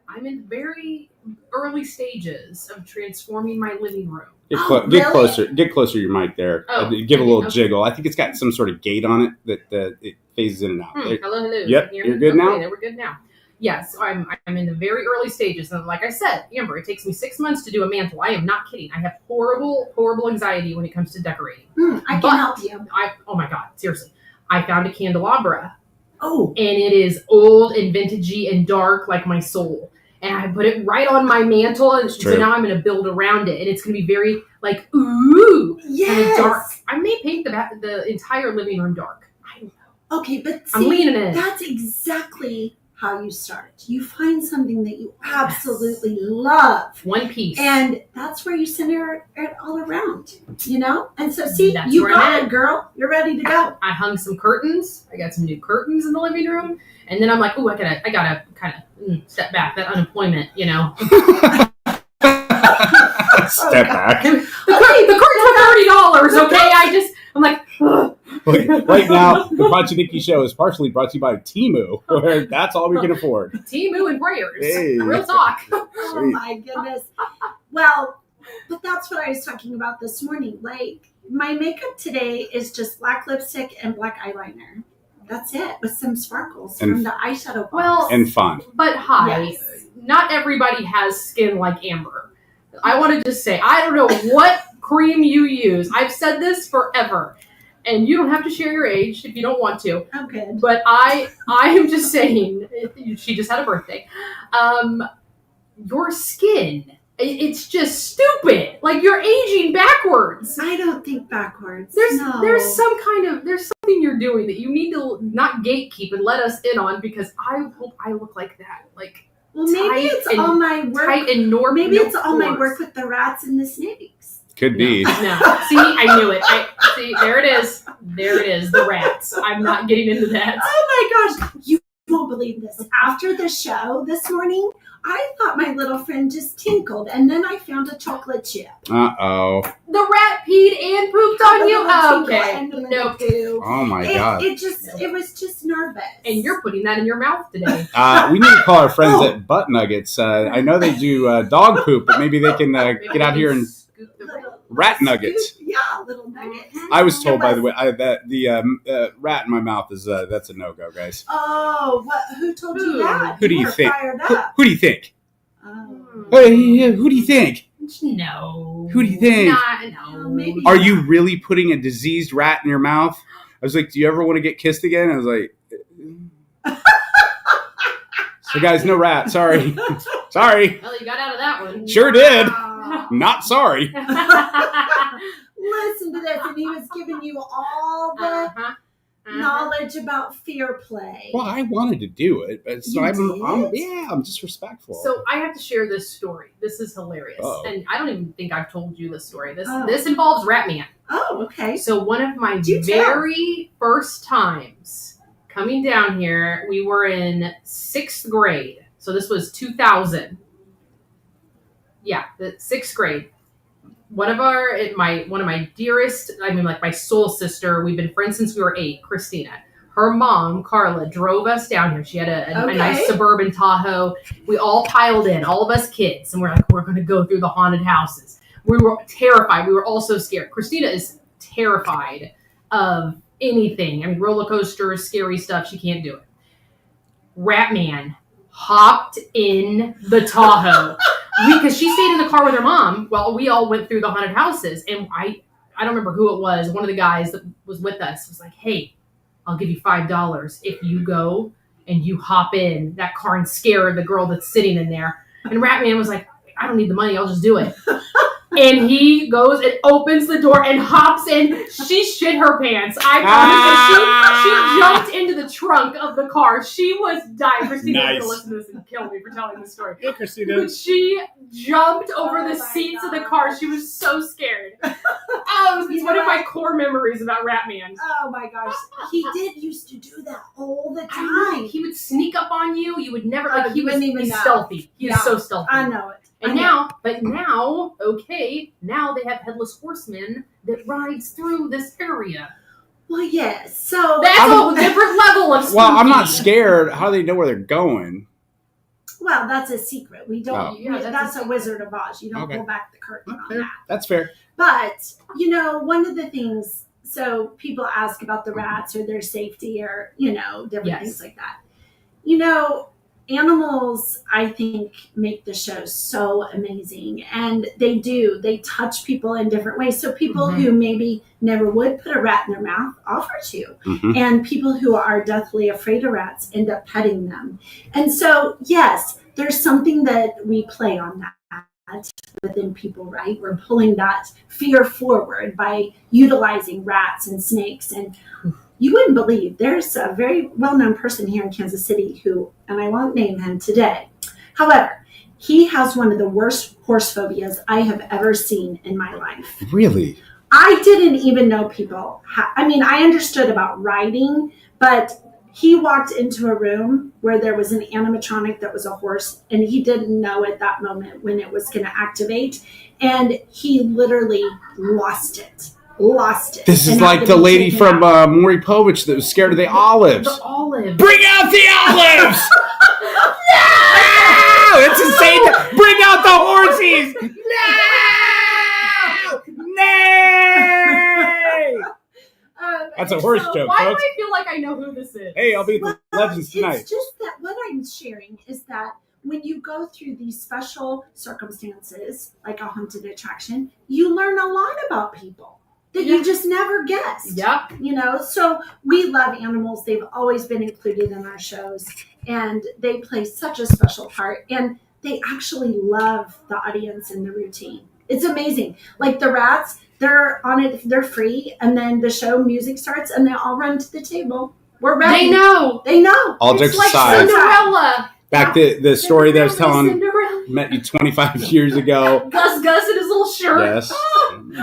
I'm in very early stages of transforming my living room. Get really? closer. Get closer to your mic there. Oh, give a little okay. jiggle. I think it's got some sort of gate on it that it phases in and out. Hello. Yep, you're good now? Okay, we're good now. Yes, I'm in the very early stages. And like I said, Amber, it takes me 6 months to do a mantle. I am not kidding. I have horrible anxiety when it comes to decorating. I can help you. Oh my God, seriously. I found a candelabra. Oh. And it is old and vintagey and dark like my soul. And I put it right on my mantle, and so now I'm going to build around it, and it's going to be very like kind of dark. I may paint the entire living room dark. I don't know. Okay, but see, I'm leaning in. That's exactly how you start. You find something that you absolutely love, One piece, and that's where you center it all around. And so see, That's you where got I'm it, at. girl. You're ready to go. I hung some curtains. I got some new curtains in the living room, and then I'm like, oh, I gotta kind of step back. That unemployment, Step back. The curtains were $30. Okay, I'm like, ugh. Right now, the Ponch and Nikki show is partially brought to you by Temu, where that's all we can afford. Temu and prayers. Hey. Real talk. Oh my goodness. Well, but that's what I was talking about this morning. Like, my makeup today is just black lipstick and black eyeliner. That's it, with some sparkles from the eyeshadow box. Well, And fun. But hi, Yes. not everybody has skin like Amber. I want to just say, I don't know what cream you use. I've said this forever. And you don't have to share your age if you don't want to. I'm good. But I am just saying, she just had a birthday. Your skin, it's just stupid. Like, you're aging backwards. I don't think backwards. There's No. there's something you're doing that you need to not gatekeep and let us in on, because I hope I look like that. Like, Well, maybe it's all my work. tight and Maybe it's all my pores. work with the rats and the snakes. Could be. No. See, I knew it. See, there it is. There it is. The rats. I'm not getting into that. Oh my gosh. You won't believe this. After the show this morning, I thought my little friend just tinkled, and then I found a chocolate chip. Uh-oh. The rat peed and pooped on you? Okay. Nope. Oh, my God. It was just nervous. And you're putting that in your mouth today. We need to call our friends at Butt Nuggets. I know they do dog poop, but maybe they can get out here and rat nuggets. Yeah, little nuggets. I was told, by the way, that the rat in my mouth is that's a no-go, guys. Oh, who told you that? Who do you were think? Fired up. Who do you think? Oh. Hey, who do you think? No. Who do you think? No. Maybe. Are you really putting a diseased rat in your mouth? I was like, do you ever want to get kissed again? I was like, so guys, no rat. Sorry. Sorry. Well, you got out of that one. Sure did. Wow. Not sorry. Listen to this, and he was giving you all the knowledge about fear play. Well, I wanted to do it, but so I'm just respectful. So I have to share this story. This is hilarious. Uh-oh. And I don't even think I've told you this story. This involves Ratman. Oh, okay. So one of my very first times coming down here, we were in 6th grade. So this was 2000. Yeah, the 6th grade. One of my dearest, like my soul sister, we've been friends since we were 8, Christina. Her mom, Carla, drove us down here. She had a nice suburban Tahoe. We all piled in, all of us kids, and we're going to go through the haunted houses. We were terrified. We were all so scared. Christina is terrified of anything. I mean, roller coasters, scary stuff. She can't do it. Ratman hopped in the Tahoe. Because she stayed in the car with her mom while we all went through the haunted houses. And I don't remember who it was. One of the guys that was with us was like, hey, I'll give you $5 if you go and you hop in that car and scare the girl that's sitting in there. And Ratman was like, I don't need the money. I'll just do it. And he goes and opens the door and hops in. She shit her pants. I promise. She jumped into the trunk of the car. She was dying. Christina's going to listen to this and kill me for telling this story. Yeah, Christina. But she jumped over the seats of the car. She was so scared. It's one of my core memories about Ratman. Oh my gosh. He did used to do that all the time. He would sneak up on you. You would never, he's know. stealthy. He's so stealthy. I know it. And now they have Headless Horsemen that rides through this area. Well, yes. So that's a different level of spooky. Well, I'm not scared. How do they know where they're going? Well, that's a secret. We don't. Oh. Yeah, that's a Wizard of Oz. You don't pull back the curtain on that. That's fair. But one of the things. So people ask about the rats or their safety or different things like that. Animals, I think, make the show so amazing. And they do. They touch people in different ways. So people who maybe never would put a rat in their mouth offer to. Mm-hmm. And people who are deathly afraid of rats end up petting them. And so, yes, there's something that we play on that within people, right? We're pulling that fear forward by utilizing rats and snakes. And you wouldn't believe there's a very well-known person here in Kansas City who, and I won't name him today. However, he has one of the worst horse phobias I have ever seen in my life. Really? I didn't even know people. I understood about riding, but he walked into a room where there was an animatronic that was a horse, and he didn't know at that moment when it was going to activate, and he literally lost it. This is like the lady from Maury Povich that was scared of the olives. The olives. Bring out the olives! No! It's insane. Bring out the horses! No! That's a horse joke, why folks. do I feel like I know who this is? Hey, I'll be the Legends tonight. It's just that what I'm sharing is that when you go through these special circumstances, like a haunted attraction, you learn a lot about people that you just never guessed. Yep. So we love animals. They've always been included in our shows, and they play such a special part, and they actually love the audience and the routine. It's amazing. Like the rats, they're on it, they're free, and then the show music starts and they all run to the table. We're ready. They know. All jokes aside. Cinderella. Back to the story that I was telling, Cinderella. met you 25 years ago. Gus in his little shirt. Yes.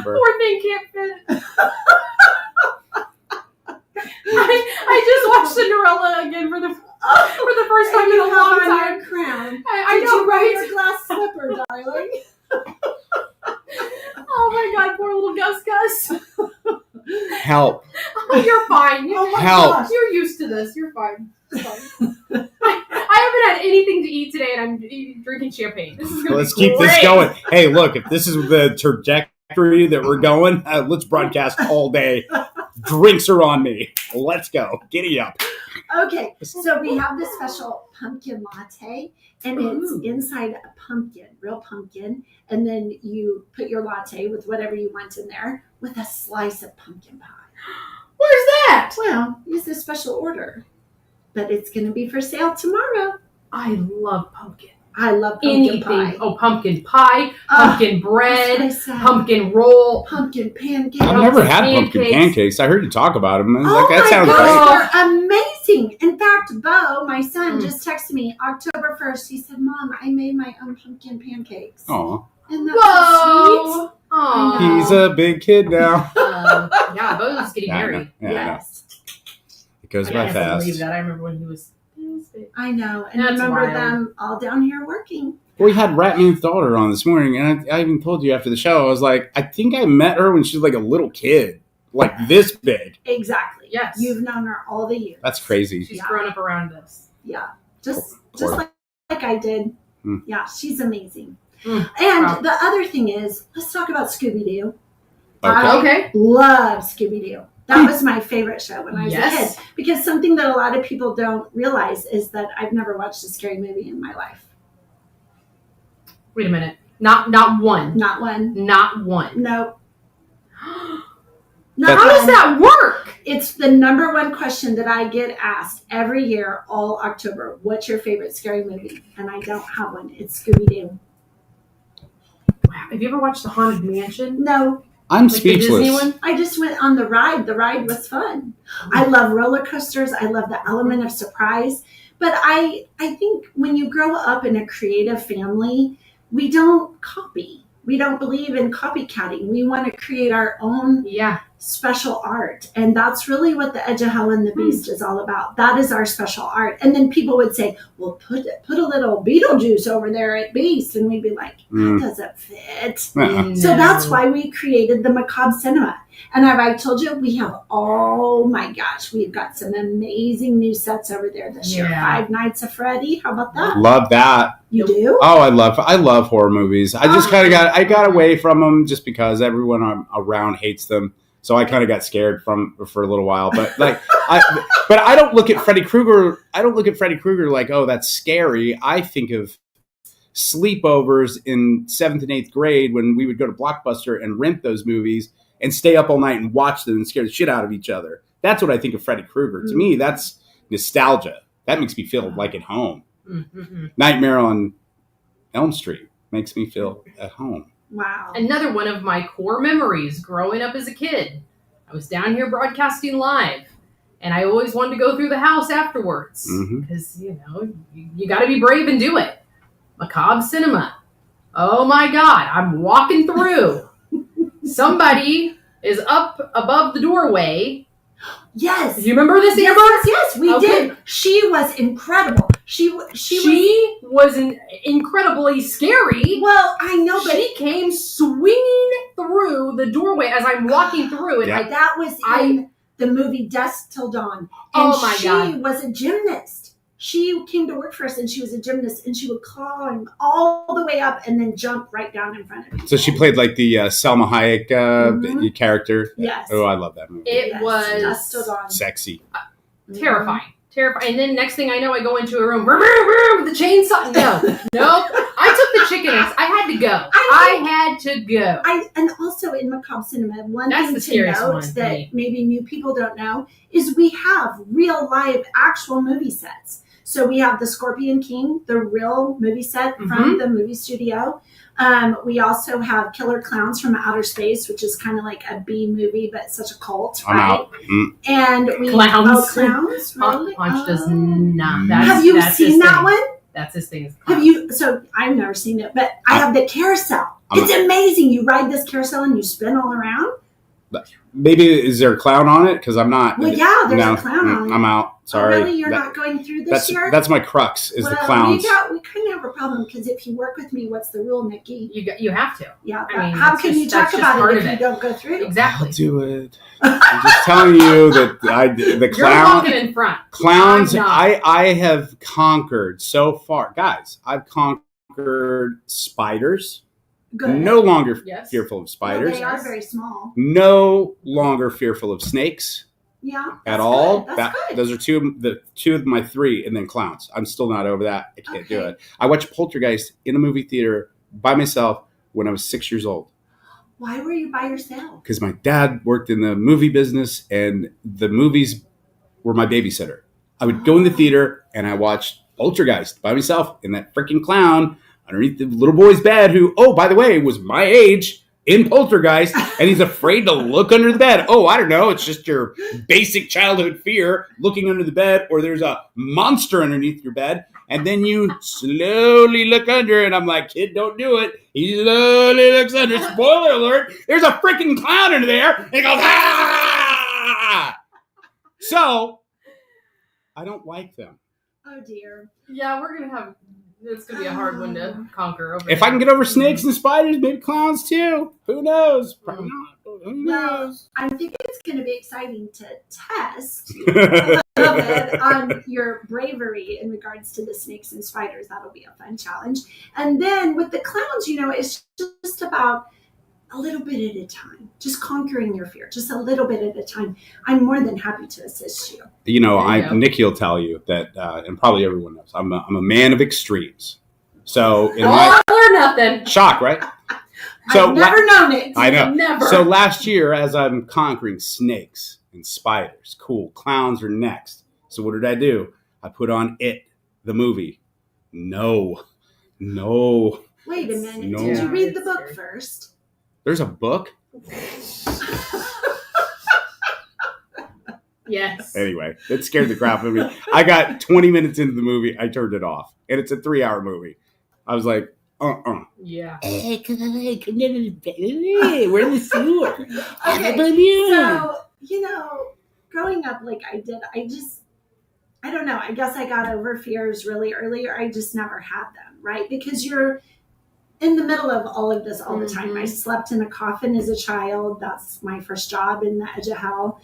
Poor thing can't fit. I just watched Cinderella again for the first time in a long time. Crown. I Did know, you wear right? your glass slipper, darling? Oh my God, poor little Gus. Help. Oh, you're fine. Oh my Help. gosh. You're used to this. You're fine. It's fine. I haven't had anything to eat today, and I'm drinking champagne. This is gonna Let's be keep great. this going. Hey, look, if this is the trajectory that we're going, let's broadcast all day. Drinks are on me. Let's go. Giddy up. Okay, so we have this special pumpkin latte, and it's inside a pumpkin, real pumpkin, and then you put your latte with whatever you want in there with a slice of pumpkin pie. Where's that? Well, it's a special order, but it's going to be for sale tomorrow. I love pumpkin. I love pumpkin anything. pie. Oh, pumpkin pie, pumpkin bread, That's what I said. pumpkin roll. Pumpkin pancakes. I've never had pumpkin pancakes. pancakes. I heard you talk about them. I was Oh like, that my sounds gosh, great. they're amazing. In fact, Bo, my son, Mm. just texted me October 1st. He said, Mom, I made my own pumpkin pancakes. Oh, And that's so sweet. Whoa! Aw. he's a big kid now. Yeah, Bo's getting Yeah, I know. married. Yeah, I know. Yes, It goes I by can't fast. believe that. I remember when he was this big. I know. And That's remember wild. them all down here working. We had Ratman's daughter on this morning, and I even told you after the show, I was like, I think I met her when she was like a little kid, like this big. Exactly. Yes. You've known her all the years. That's crazy. She's Yeah. grown up around us. Yeah. Just Poor- like I did. Hmm. Yeah, she's amazing. Mm. And Wow. the other thing is, let's talk about Scooby-Doo. Okay. I Okay. love Scooby-Doo. That was my favorite show when I was a Yes. kid. Because something that a lot of people don't realize is that I've never watched a scary movie in my life. Wait a minute. Not one. Not one. Not one. Nope. How Not does one. that work? It's the number one question that I get asked every year, all October. What's your favorite scary movie? And I don't have one. It's Scooby-Doo. Wow. Have you ever watched The Haunted Mansion? No, I'm Like the Disney speechless. one? I just went on the ride. The ride was fun. I love roller coasters. I love the element of surprise. But I think when you grow up in a creative family, we don't copy. We don't believe in copycatting. We want to create our own Yeah. special art. And that's really what the Edge of Hell and the Beast is all about. That is our special art. And then people would say, well, put a little Beetlejuice over there at Beast. And we'd be like, that doesn't fit. Uh-uh. So that's why we created the Macabre Cinema. And have I told you, we have, oh my gosh, we've got some amazing new sets over there this year. Yeah. 5 Nights at Freddy. How about that? Love that. You do? Oh, I love horror movies. I just kind of got away from them just because everyone around hates them. So I kind of got scared for a little while. But like, I don't look at Freddy Krueger. I don't look at Freddy Krueger like, oh, that's scary. I think of sleepovers in 7th and 8th grade when we would go to Blockbuster and rent those movies and stay up all night and watch them and scare the shit out of each other. That's what I think of Freddy Krueger. To me, that's nostalgia. That makes me feel like at home. Mm-mm-mm. Nightmare on Elm Street makes me feel at home. Wow. Another one of my core memories growing up as a kid. I was down here broadcasting live, and I always wanted to go through the house afterwards Mhm. because, you got to be brave and do it. Macabre Cinema. Oh my God, I'm walking through. Somebody is up above the doorway. Yes. Do you remember this, Yes, Amber? yes, we Okay. did. She was incredible. She was incredibly scary. well, I know, but She came swinging through the doorway as I'm walking through, and Yeah. like, that was in the movie Dusk Till Dawn. And Oh my she God. was a gymnast. She came to work for us and she was a gymnast and she would climb all the way up and then jump right down in front of me. So she played like the Selma Hayek Mhm. character. Yes. Oh, I love that movie. it Yes, was Dusk Till Dawn. Sexy. terrifying. And then next thing I know, I go into a room with the chainsaw. No. I took the chicken. I had to go. I had to go. And also in Macabre Cinema, one That's thing the to scariest note one for that me. maybe new people don't know is we have real live actual movie sets. So we have the Scorpion King, the real movie set from the movie studio. We also have Killer Clowns from Outer Space, which is kind of like a B movie, but such a cult, I'm right? out. And we Clowns. clowns, really? Ponch does Oh. not. Have you that's seen his that thing. one? That's his thing. Have you? So I've never seen it, but I have the carousel. It's amazing. You ride this carousel and you spin all around. Maybe is there a clown on it? Because I'm not. Well, yeah, there's No, a clown on it. I'm out. Sorry. Oh, really? You're That- not going through this year? That's my crux is the Well, clowns. we kind of have a problem because if you work with me, what's the rule, Nikki? You have to. Yeah. I mean, how that's can just- you talk that's just about part it of if you it. don't go through? Exactly. I'll do it. I'm just telling you that the You're clown walking in front. clowns. I'm not. I have conquered so far, guys. I've conquered spiders. Good. No longer Yes. fearful of Well, spiders. they are very small. No longer fearful of snakes Yeah. at that's all. Good. That's good. Those are two of my three, and then clowns. I'm still not over that. I can't do Okay. it. I watched Poltergeist in a movie theater by myself when I was 6 years old Why were you by yourself? because my dad worked in the movie business, and the movies were my babysitter. I would go in the theater and I watched Poltergeist by myself in that freaking clown underneath the little boy's bed who, oh, by the way, was my age in Poltergeist, and he's afraid to look under the bed. Oh, I don't know. It's just your basic childhood fear, looking under the bed, or there's a monster underneath your bed, and then you slowly look under, and I'm like, kid, don't do it. He slowly looks under. Spoiler alert, there's a freaking clown under there, and he goes, ah! So, I don't like them. Oh, dear. Yeah, it's going to be a hard one to conquer. If I can get over snakes and spiders, maybe clowns too. Who knows? Probably not. Who knows? I think it's going to be exciting to test a little bit on your bravery in regards to the snakes and spiders. That'll be a fun challenge. And then with the clowns, it's just about a little bit at a time, just conquering your fear, just a little bit at a time. I'm more than happy to assist you. Nikki will tell you that, and probably everyone knows, I'm a man of extremes. So in all or nothing. Shock, right? So I've never known it. I know. Never. So last year, as I'm conquering snakes and spiders, cool, clowns are next. So what did I do? I put on It, the movie. No. Wait a minute. No. Did you read the book first? There's a book? Yes. Anyway, it scared the crap out of me. I got 20 minutes into the movie. I turned it off. And it's a 3-hour movie. I was like, Yeah. Hey, come on, we're in the sewer. Okay, so, growing up like I did, I don't know. I guess I got over fears really early, or I just never had them, right? Because you're in the middle of all of this all the time. Mm-hmm. I slept in a coffin as a child. That's my first job in the edge of hell.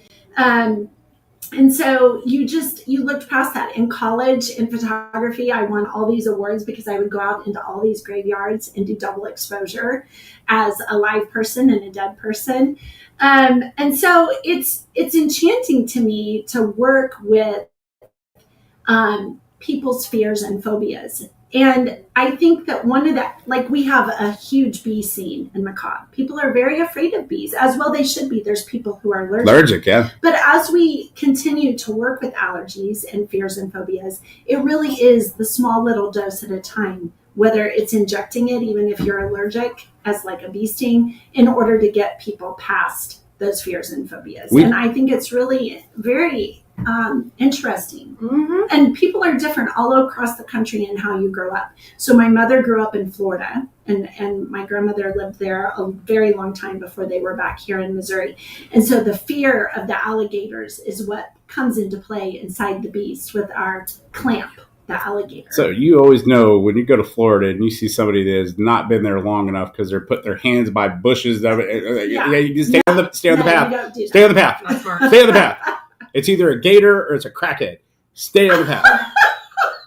And so you looked past that. In college, in photography, I won all these awards because I would go out into all these graveyards and do double exposure as a live person and a dead person. And so it's enchanting to me to work with people's fears and phobias. And I think that one of that, like we have a huge bee scene in Macabre. People are very afraid of bees, as well they should be. There's people who are allergic. Yeah. But as we continue to work with allergies and fears and phobias, it really is the small little dose at a time, whether it's injecting it, even if you're allergic, as like a bee sting, in order to get people past those fears and phobias. And I think it's really very interesting. Mm-hmm. And people are different all across the country in how you grow up. So my mother grew up in Florida, and my grandmother lived there a very long time before they were back here in Missouri. And so the fear of the alligators is what comes into play inside the beast with our clamp, the alligator. So you always know when you go to Florida and you see somebody that has not been there long enough because they're putting their hands by bushes. You just stay on the path. Stay on the path. That's smart. Stay on the path. It's either a gator or it's a crackhead. Stay on the path.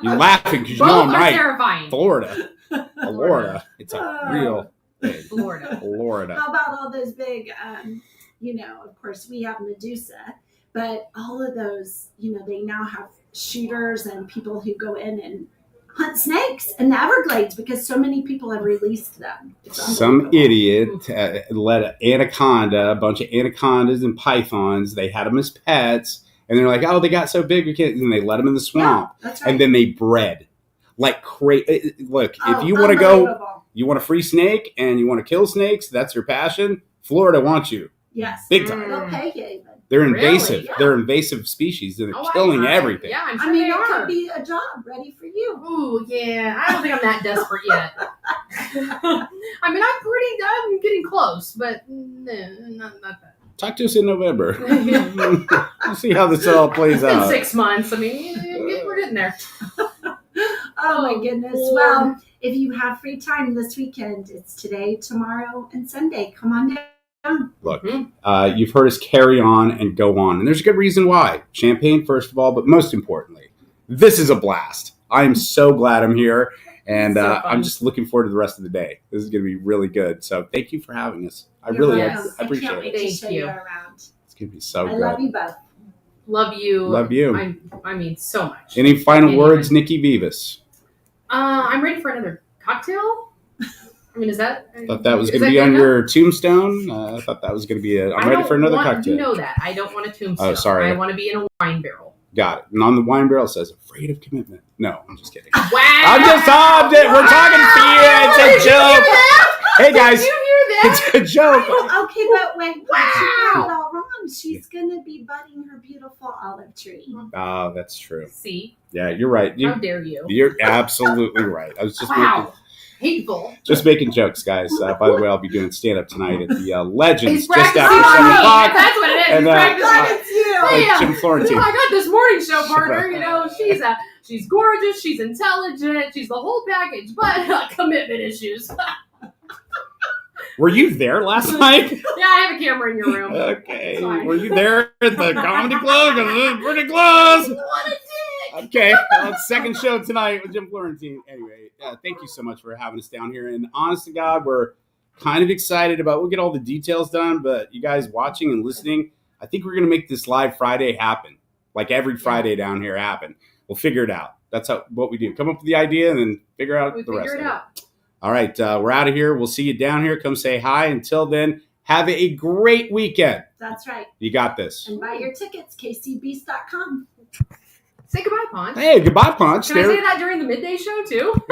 You're laughing because you know I'm right. Terrifying. Florida. It's a real thing. Florida. How about all those big, of course we have Medusa, but all of those, they now have shooters and people who go in and hunt snakes in the Everglades because so many people have released them. Some idiot let a bunch of anacondas and pythons. They had them as pets, and they're like, "Oh, they got so big, we can't." And they let them in the swamp, that's right. And then they bred like crazy. Look, if you want to go, you want a free snake, and you want to kill snakes. That's your passion. Florida wants you. Yes, big time. They'll pay you even. They're invasive. Really? Yeah. They're invasive species, and they're killing everything. Yeah, I'm sure they they are. It are. could be a job ready for you. Ooh, yeah. I don't think I'm that desperate yet. I'm getting close, but no, not that. Talk to us in November. We'll see how this all plays It's been out. 6 months. I mean, we're getting there. Oh my goodness. Well, if you have free time this weekend, it's today, tomorrow, and Sunday. Come on down. Look, you've heard us carry on and go on. And there's a good reason why. Champagne, first of all, but most importantly, this is a blast. I am so glad I'm here. And I'm just looking forward to the rest of the day. This is going to be really good. So thank you for having us. I appreciate it. I can't wait to show you around. It's going to be so good. I love you both. Love you. Love you. I mean, so much. Any final words, Nikki Vivas? I'm ready for another cocktail. I mean, is that? I thought that was going to be on your tombstone. I thought that was going to be I'm ready for another cocktail. You know that. I don't want a tombstone. Oh, sorry. I want to be in a wine barrel. Got it. And on the wine barrel it says, afraid of commitment. No, I'm just kidding. Wow. We're talking fear. It's a joke. Hey, guys. Did you hear that? It's a joke. Okay, but wait, she got Wow. it all wrong. She's gonna be budding her beautiful olive tree. Oh, that's true. See? Yeah, you're right. How dare you? You're absolutely right. I was just Wow. Hateful. making jokes, guys. By the way, I'll be doing stand-up tonight at the Legends He's just after practicing 7 on me. o'clock. That's what it is. And, He's practicing. It's you. Yeah. Jim Florentine. I got this morning show partner. You know, she's gorgeous. She's intelligent. She's the whole package. But commitment issues. Were you there last night? Yeah, I have a camera in your room. Okay. Sorry. Were you there at the comedy club? 'Cause it's pretty close. What a dick. Okay. Well, second show tonight with Jim Florentine. Anyway, thank you so much for having us down here. And honest to God, we're kind of excited about. We'll get all the details done, but you guys watching and listening, I think we're gonna make this live Friday happen. Like every Friday down here happen. We'll figure it out. That's what we do. Come up with the idea and then figure out We the rest figure it of it. out. All right, we're out of here. We'll see you down here. Come say hi. Until then, have a great weekend. That's right. You got this. And buy your tickets, kcbeast.com. Say goodbye, Ponch. Hey, goodbye, Ponch. Can I say that during the midday show, too?